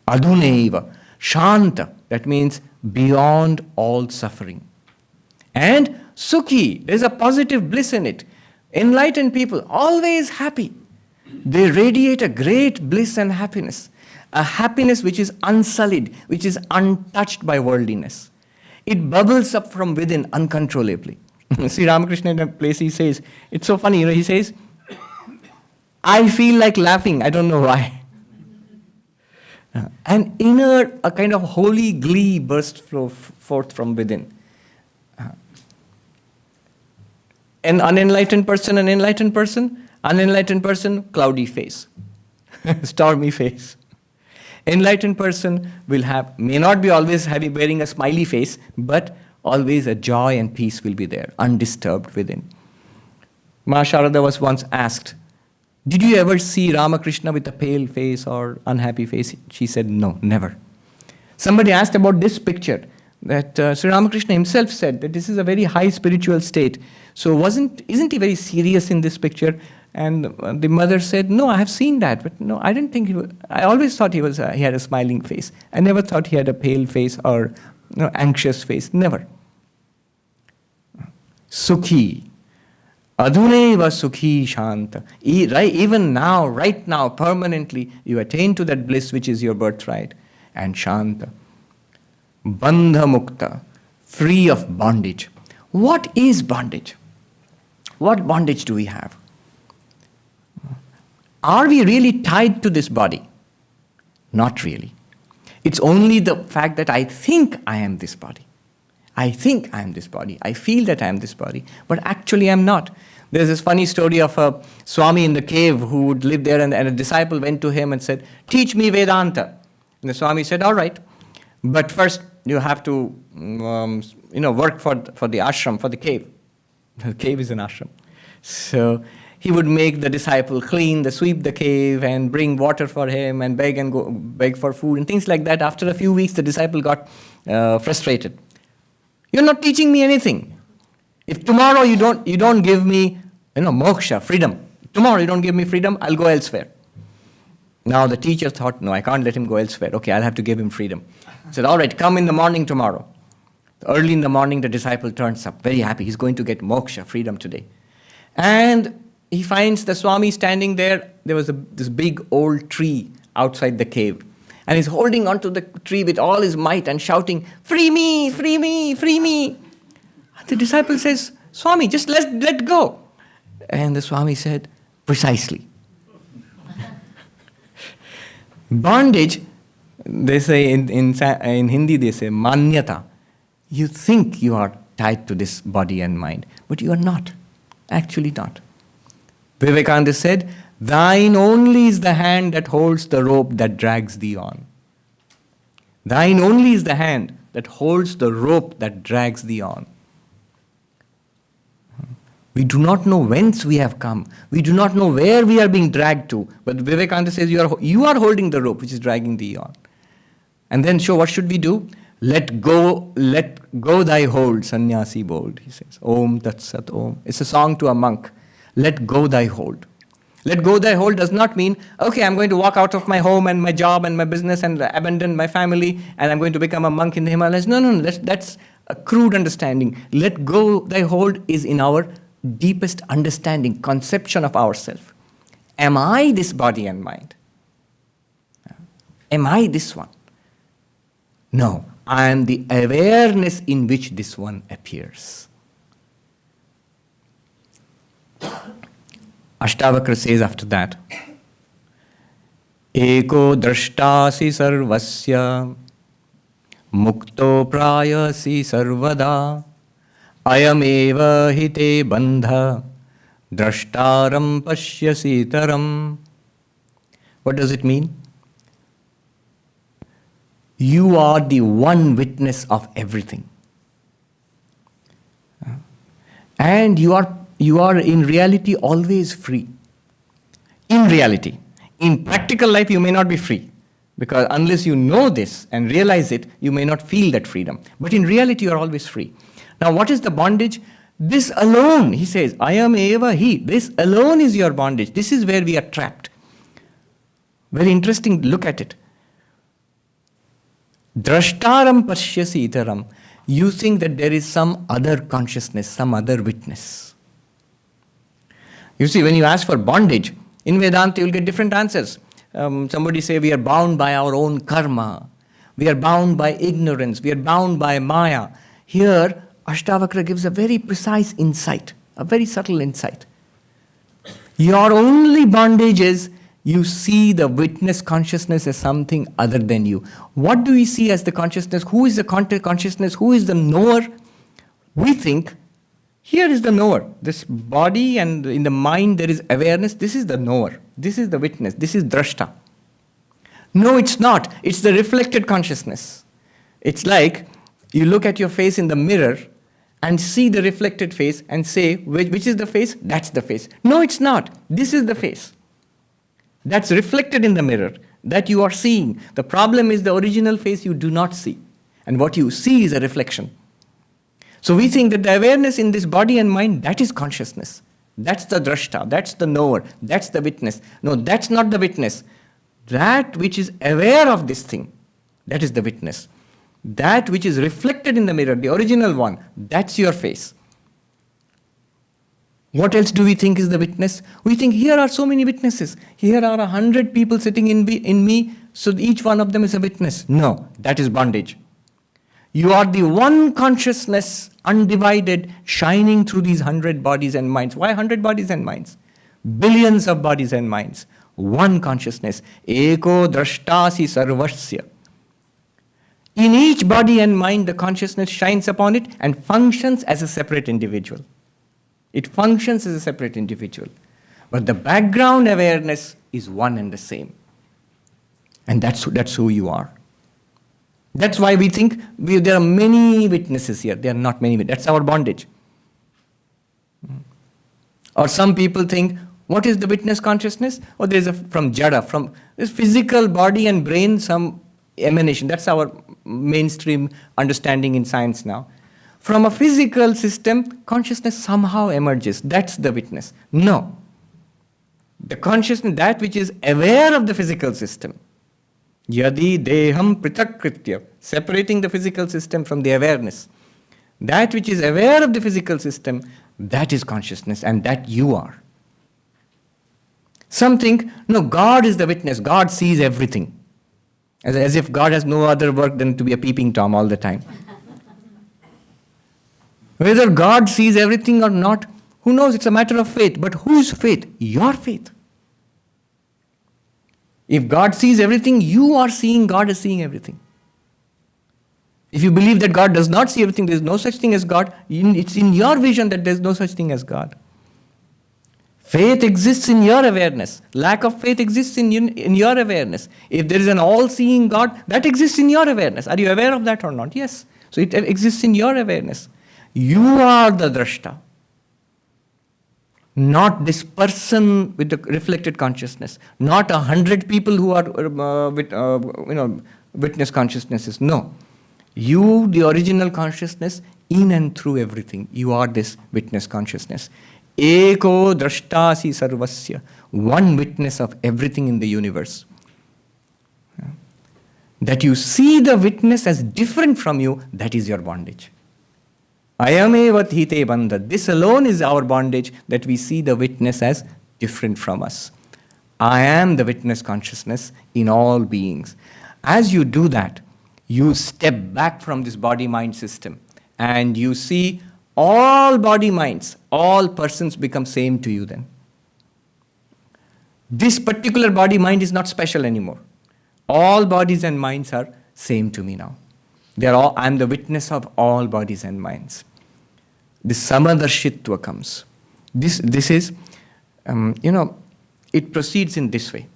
Adhuneva, Shanta, that means beyond all suffering. And Sukhi, there is a positive bliss in it. Enlightened people, always happy. They radiate a great bliss and happiness. A happiness which is unsullied, which is untouched by worldliness. It bubbles up from within uncontrollably. See, Ramakrishna in a place he says, it's so funny, he says, I feel like laughing, I don't know why. An inner, a kind of holy glee bursts forth from within. An unenlightened person, cloudy face, stormy face. Enlightened person may not be always wearing a smiley face, but always a joy and peace will be there, undisturbed within. Ma Sharada was once asked, did you ever see Ramakrishna with a pale face or unhappy face? She said, no, never. Somebody asked about this picture, that Sri Ramakrishna himself said that this is a very high spiritual state. So isn't he very serious in this picture? And the mother said, no, I have seen that, but no, I didn't think I always thought he had a smiling face. I never thought he had a pale face or anxious face, never. Sukhi. Adhuneva Sukhi Shanta. Even now, right now, permanently, you attain to that bliss which is your birthright. And Shanta. Bandha Mukta. Free of bondage. What is bondage? What bondage do we have? Are we really tied to this body? Not really. It's only the fact that I think I am this body. I think I am this body. I feel that I am this body, but actually I'm not. There's this funny story of a Swami in the cave who would live there, and a disciple went to him and said, teach me Vedanta. And the Swami said, all right, but first you have to work for the ashram, for the cave. The cave is an ashram. So he would make the disciple sweep the cave and bring water for him and beg for food and things like that. After a few weeks, the disciple got frustrated. You're not teaching me anything. If tomorrow you don't give me, moksha, freedom. Tomorrow you don't give me freedom, I'll go elsewhere. Now the teacher thought, no, I can't let him go elsewhere. Okay, I'll have to give him freedom. He said, all right, come in the morning tomorrow. Early in the morning, the disciple turns up, very happy. He's going to get moksha, freedom today. And he finds the Swami standing there. There was this big old tree outside the cave. And he's holding onto the tree with all his might and shouting, "Free me, free me, free me." And the disciple says, "Swami, just let go." And the Swami said, "Precisely." Bondage, they say in Hindi, they say, manyata. You think you are tied to this body and mind, but you are not. Actually not. Vivekananda said, "Thine only is the hand that holds the rope that drags thee on." Thine only is the hand that holds the rope that drags thee on. We do not know whence we have come. We do not know where we are being dragged to. But Vivekananda says you are holding the rope which is dragging thee on. And then, what should we do? Let go thy hold, sannyasi bold, he says. Om Tat Sat Om. It's a song to a monk. Let go thy hold. Let go thy hold does not mean, okay, I'm going to walk out of my home and my job and my business and abandon my family and I'm going to become a monk in the Himalayas. No. That's a crude understanding. Let go thy hold is in our deepest understanding, conception of ourselves. Am I this body and mind? Am I this one? No, I am the awareness in which this one appears. Ashtavakra says after that, Eko drashtasi sarvasya mukto prayasi sarvada ayam eva hite bandha drashtaram pashyasi taram. What does it mean? You are the one witness of everything. And you are in reality always free. In reality. In practical life you may not be free. Because unless you know this and realize it, you may not feel that freedom. But in reality you are always free. Now what is the bondage? This alone, he says, ayam eva hi. This alone is your bondage. This is where we are trapped. Very interesting, look at it. Drashtaram pashyasi itaram. You think that there is some other consciousness, some other witness. You see, when you ask for bondage, in Vedanta you will get different answers. Somebody say we are bound by our own karma. We are bound by ignorance. We are bound by maya. Here, Ashtavakra gives a very precise insight, a very subtle insight. Your only bondage is you see the witness consciousness as something other than you. What do we see as the consciousness? Who is the consciousness? Who is the knower? We think, here is the knower. This body and in the mind there is awareness. This is the knower. This is the witness. This is drashta. No, it's not. It's the reflected consciousness. It's like you look at your face in the mirror and see the reflected face and say, which is the face? That's the face. No, it's not. This is the face. That's reflected in the mirror, that you are seeing. The problem is the original face you do not see. And what you see is a reflection. So we think that the awareness in this body and mind, that is consciousness. That's the drashta, that's the knower, that's the witness. No, that's not the witness. That which is aware of this thing, that is the witness. That which is reflected in the mirror, the original one, that's your face. What else do we think is the witness? We think here are so many witnesses. Here are 100 people sitting in me, so each one of them is a witness. No, that is bondage. You are the one consciousness, undivided, shining through these 100 bodies and minds. Why 100 bodies and minds? Billions of bodies and minds. One consciousness. Eko drashtasi sarvasya. In each body and mind, the consciousness shines upon it and functions as a separate individual. It functions as a separate individual. But the background awareness is one and the same. And that's who you are. That's why we think there are many witnesses here. There are not many witnesses. That's our bondage. Or some people think, what is the witness consciousness? Oh, there's from jada, from this physical body and brain, some emanation. That's our mainstream understanding in science now. From a physical system, consciousness somehow emerges. That's the witness. No. The consciousness, that which is aware of the physical system. Yadi deham pritakritya, separating the physical system from the awareness. That which is aware of the physical system, that is consciousness, and that you are. Some think, no, God is the witness. God sees everything. As if God has no other work than to be a peeping Tom all the time. Whether God sees everything or not, who knows? It's a matter of faith. But whose faith? Your faith. If God sees everything, you are seeing God is seeing everything. If you believe that God does not see everything, there is no such thing as God, it's in your vision that there is no such thing as God. Faith exists in your awareness. Lack of faith exists in your awareness. If there is an all-seeing God, that exists in your awareness. Are you aware of that or not? Yes. So it exists in your awareness. You are the drashta. Not this person with the reflected consciousness. Not 100 people who are witness consciousnesses. No. You, the original consciousness, in and through everything. You are this witness consciousness. Eko drashtasi sarvasya. One witness of everything in the universe. That you see the witness as different from you, that is your bondage. Ayameva dhite bandha. This alone is our bondage, that we see the witness as different from us. I am the witness consciousness in all beings. As you do that, you step back from this body-mind system and you see all body-minds, all persons become same to you then. This particular body-mind is not special anymore. All bodies and minds are same to me now. I am the witness of all bodies and minds. This samadarshitva comes. This is, it proceeds in this way.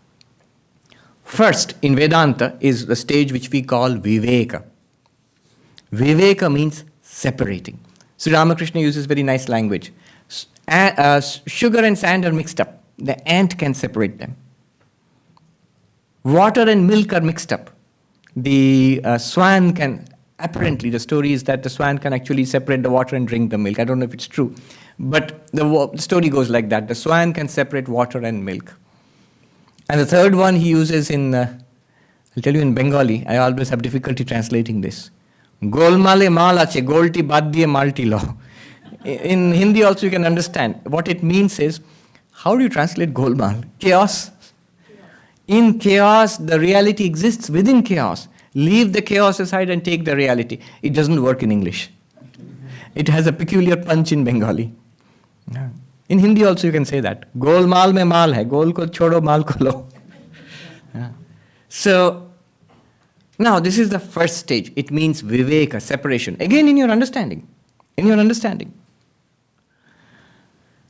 First, in Vedanta, is the stage which we call viveka. Viveka means separating. Sri Ramakrishna uses very nice language. Sugar and sand are mixed up. The ant can separate them. Water and milk are mixed up. The swan can, apparently the story is that the swan can actually separate the water and drink the milk. I don't know if it's true. But the story goes like that. The swan can separate water and milk. And the third one he uses in, I'll tell you in Bengali, I always have difficulty translating this. Golmale mal ache, golti bad diye malti lo. In Hindi also you can understand. What it means is, how do you translate golmal? Chaos. In chaos, the reality exists within chaos. Leave the chaos aside and take the reality. It doesn't work in English. It has a peculiar punch in Bengali. In Hindi also you can say that. Gol mal mein mal hai, gol ko chodo mal ko lo. So, now this is the first stage. It means viveka, separation. Again in your understanding. In your understanding.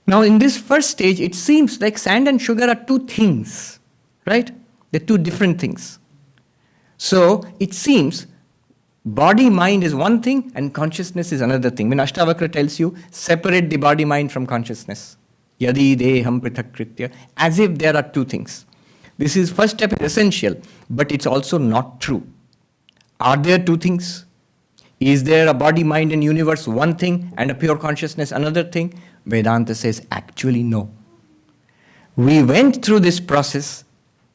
Now in this first stage, it seems like sand and sugar are two things. Right? They're two different things. So, it seems body-mind is one thing and consciousness is another thing. When Ashtavakra tells you, separate the body-mind from consciousness. Yadi deham prithakritya. As if there are two things. This is first step is essential, but it's also not true. Are there two things? Is there a body-mind and universe one thing and a pure consciousness another thing? Vedanta says actually no. We went through this process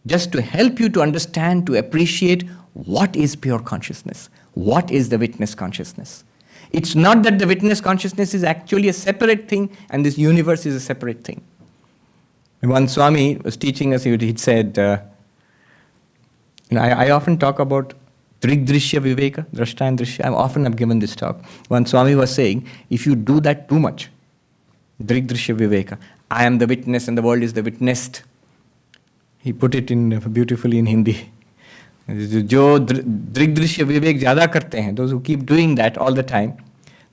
just to help you to understand, to appreciate what is pure consciousness. What is the witness consciousness? It's not that the witness consciousness is actually a separate thing and this universe is a separate thing. One Swami was teaching us, he said, I often talk about Drigdrishya Viveka, Drashta and Drishya. I often have given this talk. One Swami was saying, if you do that too much, Drigdrishya Viveka, I am the witness and the world is the witnessed. He put it in beautifully in Hindi. जो दृग्दृश्य विवेक ज़्यादा करते हैं, those who keep doing that all the time,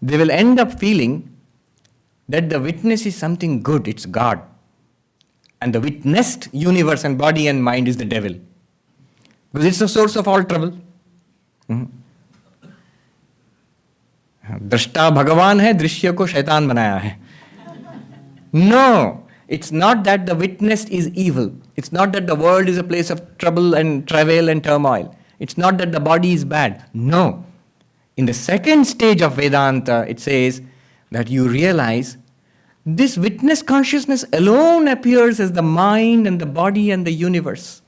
they will end up feeling that the witness is something good, it's God. And the witnessed universe and body and mind is the devil. Because it's the source of all trouble. दृष्टा भगवान है, दृश्य को शैतान बनाया है. No! It's not that the witnessed is evil. It's not that the world is a place of trouble and travail and turmoil. It's not that the body is bad. No. In the second stage of Vedanta, it says that you realize this witness consciousness alone appears as the mind and the body and the universe.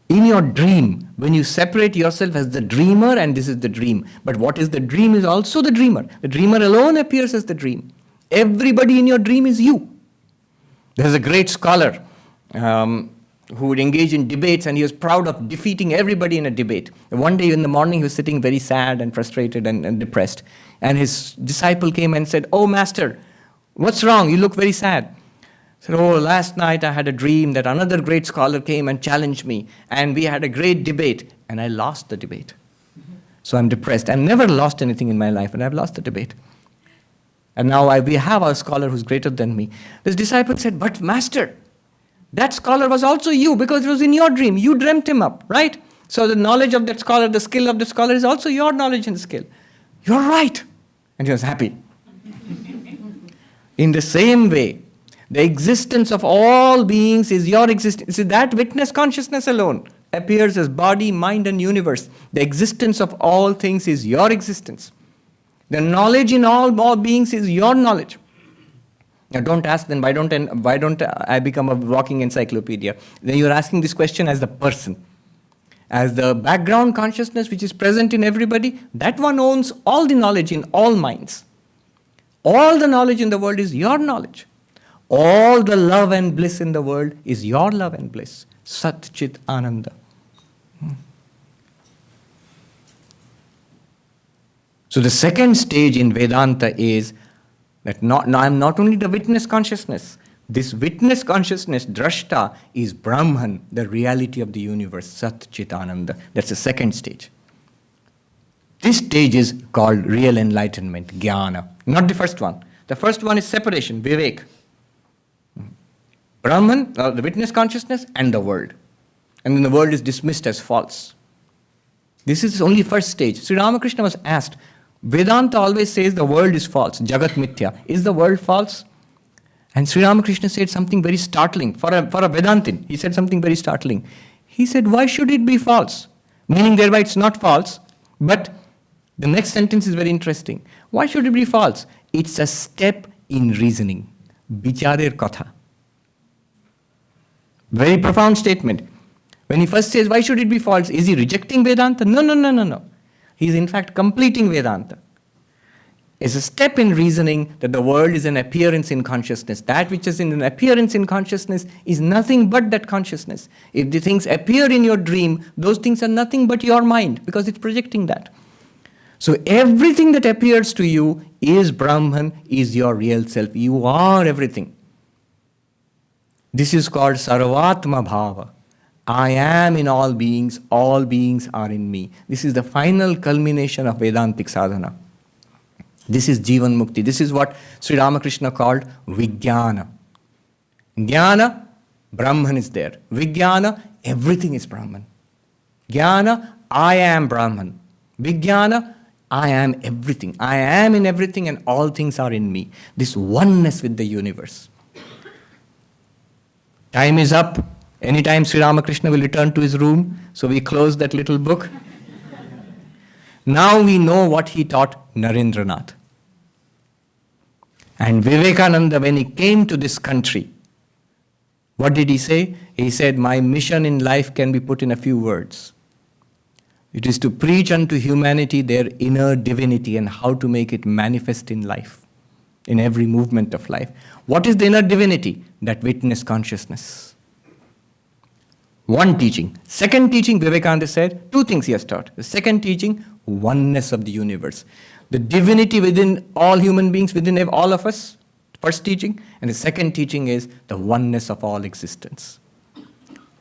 In your dream, when you separate yourself as the dreamer and this is the dream, but what is the dream is also the dreamer. The dreamer alone appears as the dream. Everybody in your dream is you. There's a great scholar, who would engage in debates, and he was proud of defeating everybody in a debate. One day in the morning, he was sitting very sad and frustrated and depressed. And his disciple came and said, "Oh, master, what's wrong? You look very sad." He said, "Oh, last night I had a dream that another great scholar came and challenged me, and we had a great debate, and I lost the debate. So I'm depressed. I've never lost anything in my life, and I've lost the debate. And now we have a scholar who's greater than me." This disciple said, "But master, that scholar was also you, because it was in your dream. You dreamt him up, right? So the knowledge of that scholar, the skill of the scholar is also your knowledge and skill." "You're right." And he was happy. In the same way, the existence of all beings is your existence. See, that witness consciousness alone appears as body, mind, and universe. The existence of all things is your existence. The knowledge in all beings is your knowledge. Now don't ask then, why don't I become a walking encyclopedia? Then you're asking this question as the person. As the background consciousness which is present in everybody, that one owns all the knowledge in all minds. All the knowledge in the world is your knowledge. All the love and bliss in the world is your love and bliss. Sat Chit Ananda. So the second stage in Vedanta is that I'm not only the witness consciousness. This witness consciousness, drashta, is Brahman, the reality of the universe, Sat Chit Ananda. That's the second stage. This stage is called real enlightenment, jnana. Not the first one. The first one is separation, vivek. Brahman, the witness consciousness, and the world. And then the world is dismissed as false. This is only first stage. Sri Ramakrishna was asked, Vedanta always says the world is false, Jagat Mithya. Is the world false? And Sri Ramakrishna said something very startling. For a Vedantin, he said something very startling. He said, why should it be false? Meaning thereby it's not false, but the next sentence is very interesting. Why should it be false? It's a step in reasoning. Bicharer katha. Very profound statement. When he first says, why should it be false? Is he rejecting Vedanta? No. He is in fact completing Vedanta. It's a step in reasoning that the world is an appearance in consciousness. That which is in an appearance in consciousness is nothing but that consciousness. If the things appear in your dream, those things are nothing but your mind, because it's projecting that. So everything that appears to you is Brahman, is your real self. You are everything. This is called Sarvatma Bhava. I am in all beings are in me. This is the final culmination of Vedantic sadhana. This is Jivan Mukti. This is what Sri Ramakrishna called Vijnana. Jnana, Brahman is there. Vijnana, everything is Brahman. Jnana, I am Brahman. Vijnana, I am everything. I am in everything and all things are in me. This oneness with the universe. Time is up. Anytime Sri Ramakrishna will return to his room, so we close that little book. Now we know what he taught Narendranath. And Vivekananda, when he came to this country, what did he say? He said, my mission in life can be put in a few words. It is to preach unto humanity their inner divinity and how to make it manifest in life, in every movement of life. What is the inner divinity? That witness consciousness. One teaching. Second teaching, Vivekananda said, two things he has taught. The second teaching, oneness of the universe. The divinity within all human beings, within all of us, first teaching. And the second teaching is the oneness of all existence.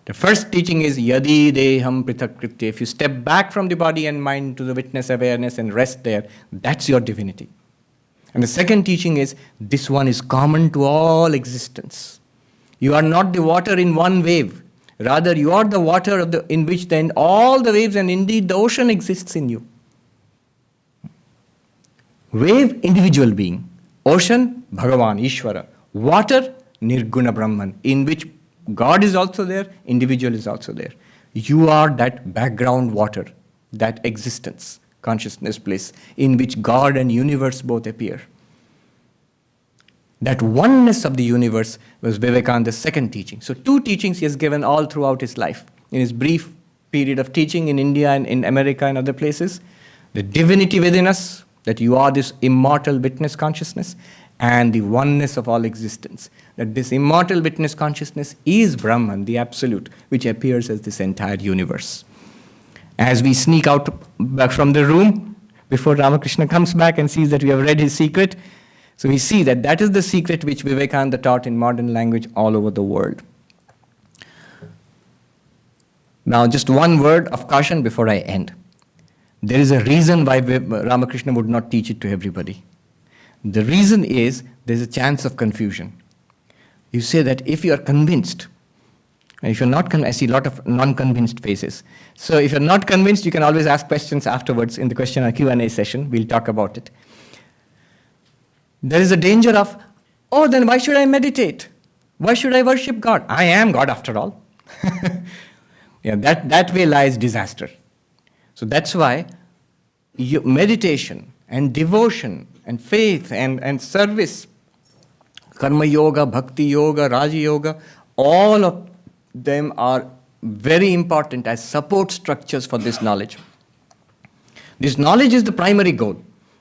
The first teaching is yadi deham prithakritya. If you step back from the body and mind to the witness awareness and rest there, that's your divinity. And the second teaching is this one is common to all existence. You are not the water in one wave. Rather, you are the water in which then all the waves and indeed the ocean exists in you. Wave, individual being. Ocean, Bhagavan, Ishvara. Water, Nirguna Brahman, in which God is also there, individual is also there. You are that background water, that existence, consciousness, bliss, in which God and universe both appear. That oneness of the universe was Vivekananda's second teaching. So two teachings he has given all throughout his life. In his brief period of teaching in India and in America and other places, the divinity within us, that you are this immortal witness consciousness, and the oneness of all existence. That this immortal witness consciousness is Brahman, the absolute, which appears as this entire universe. As we sneak out back from the room, before Ramakrishna comes back and sees that we have read his secret, so we see that that is the secret which Vivekananda taught in modern language all over the world. Now, just one word of caution before I end. There is a reason why Ramakrishna would not teach it to everybody. The reason is there's a chance of confusion. You say that if you are convinced, and if you're not convinced, I see a lot of non-convinced faces. So if you're not convinced, you can always ask questions afterwards in the question and Q&A session. We'll talk about it. There is a danger of, oh, then why should I meditate? Why should I worship God? I am God after all. Yeah, that way lies disaster. So that's why meditation and devotion and faith and service, karma yoga, bhakti yoga, raja yoga, all of them are very important as support structures for this knowledge. This knowledge is the primary goal,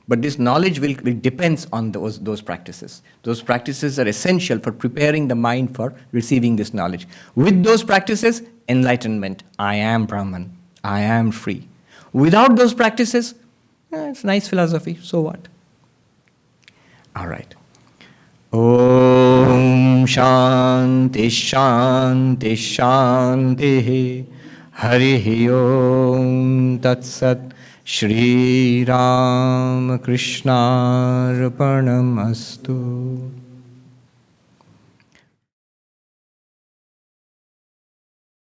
but this knowledge will depends on those practices. Those practices are essential for preparing the mind for receiving this knowledge. With those practices, enlightenment. I am Brahman. I am free. Without those practices, it's nice philosophy, so what? All right. Om Shanti Shanti Shanti Harihi Om Tat Sat Shri Ram Krishna Arpanam Astu.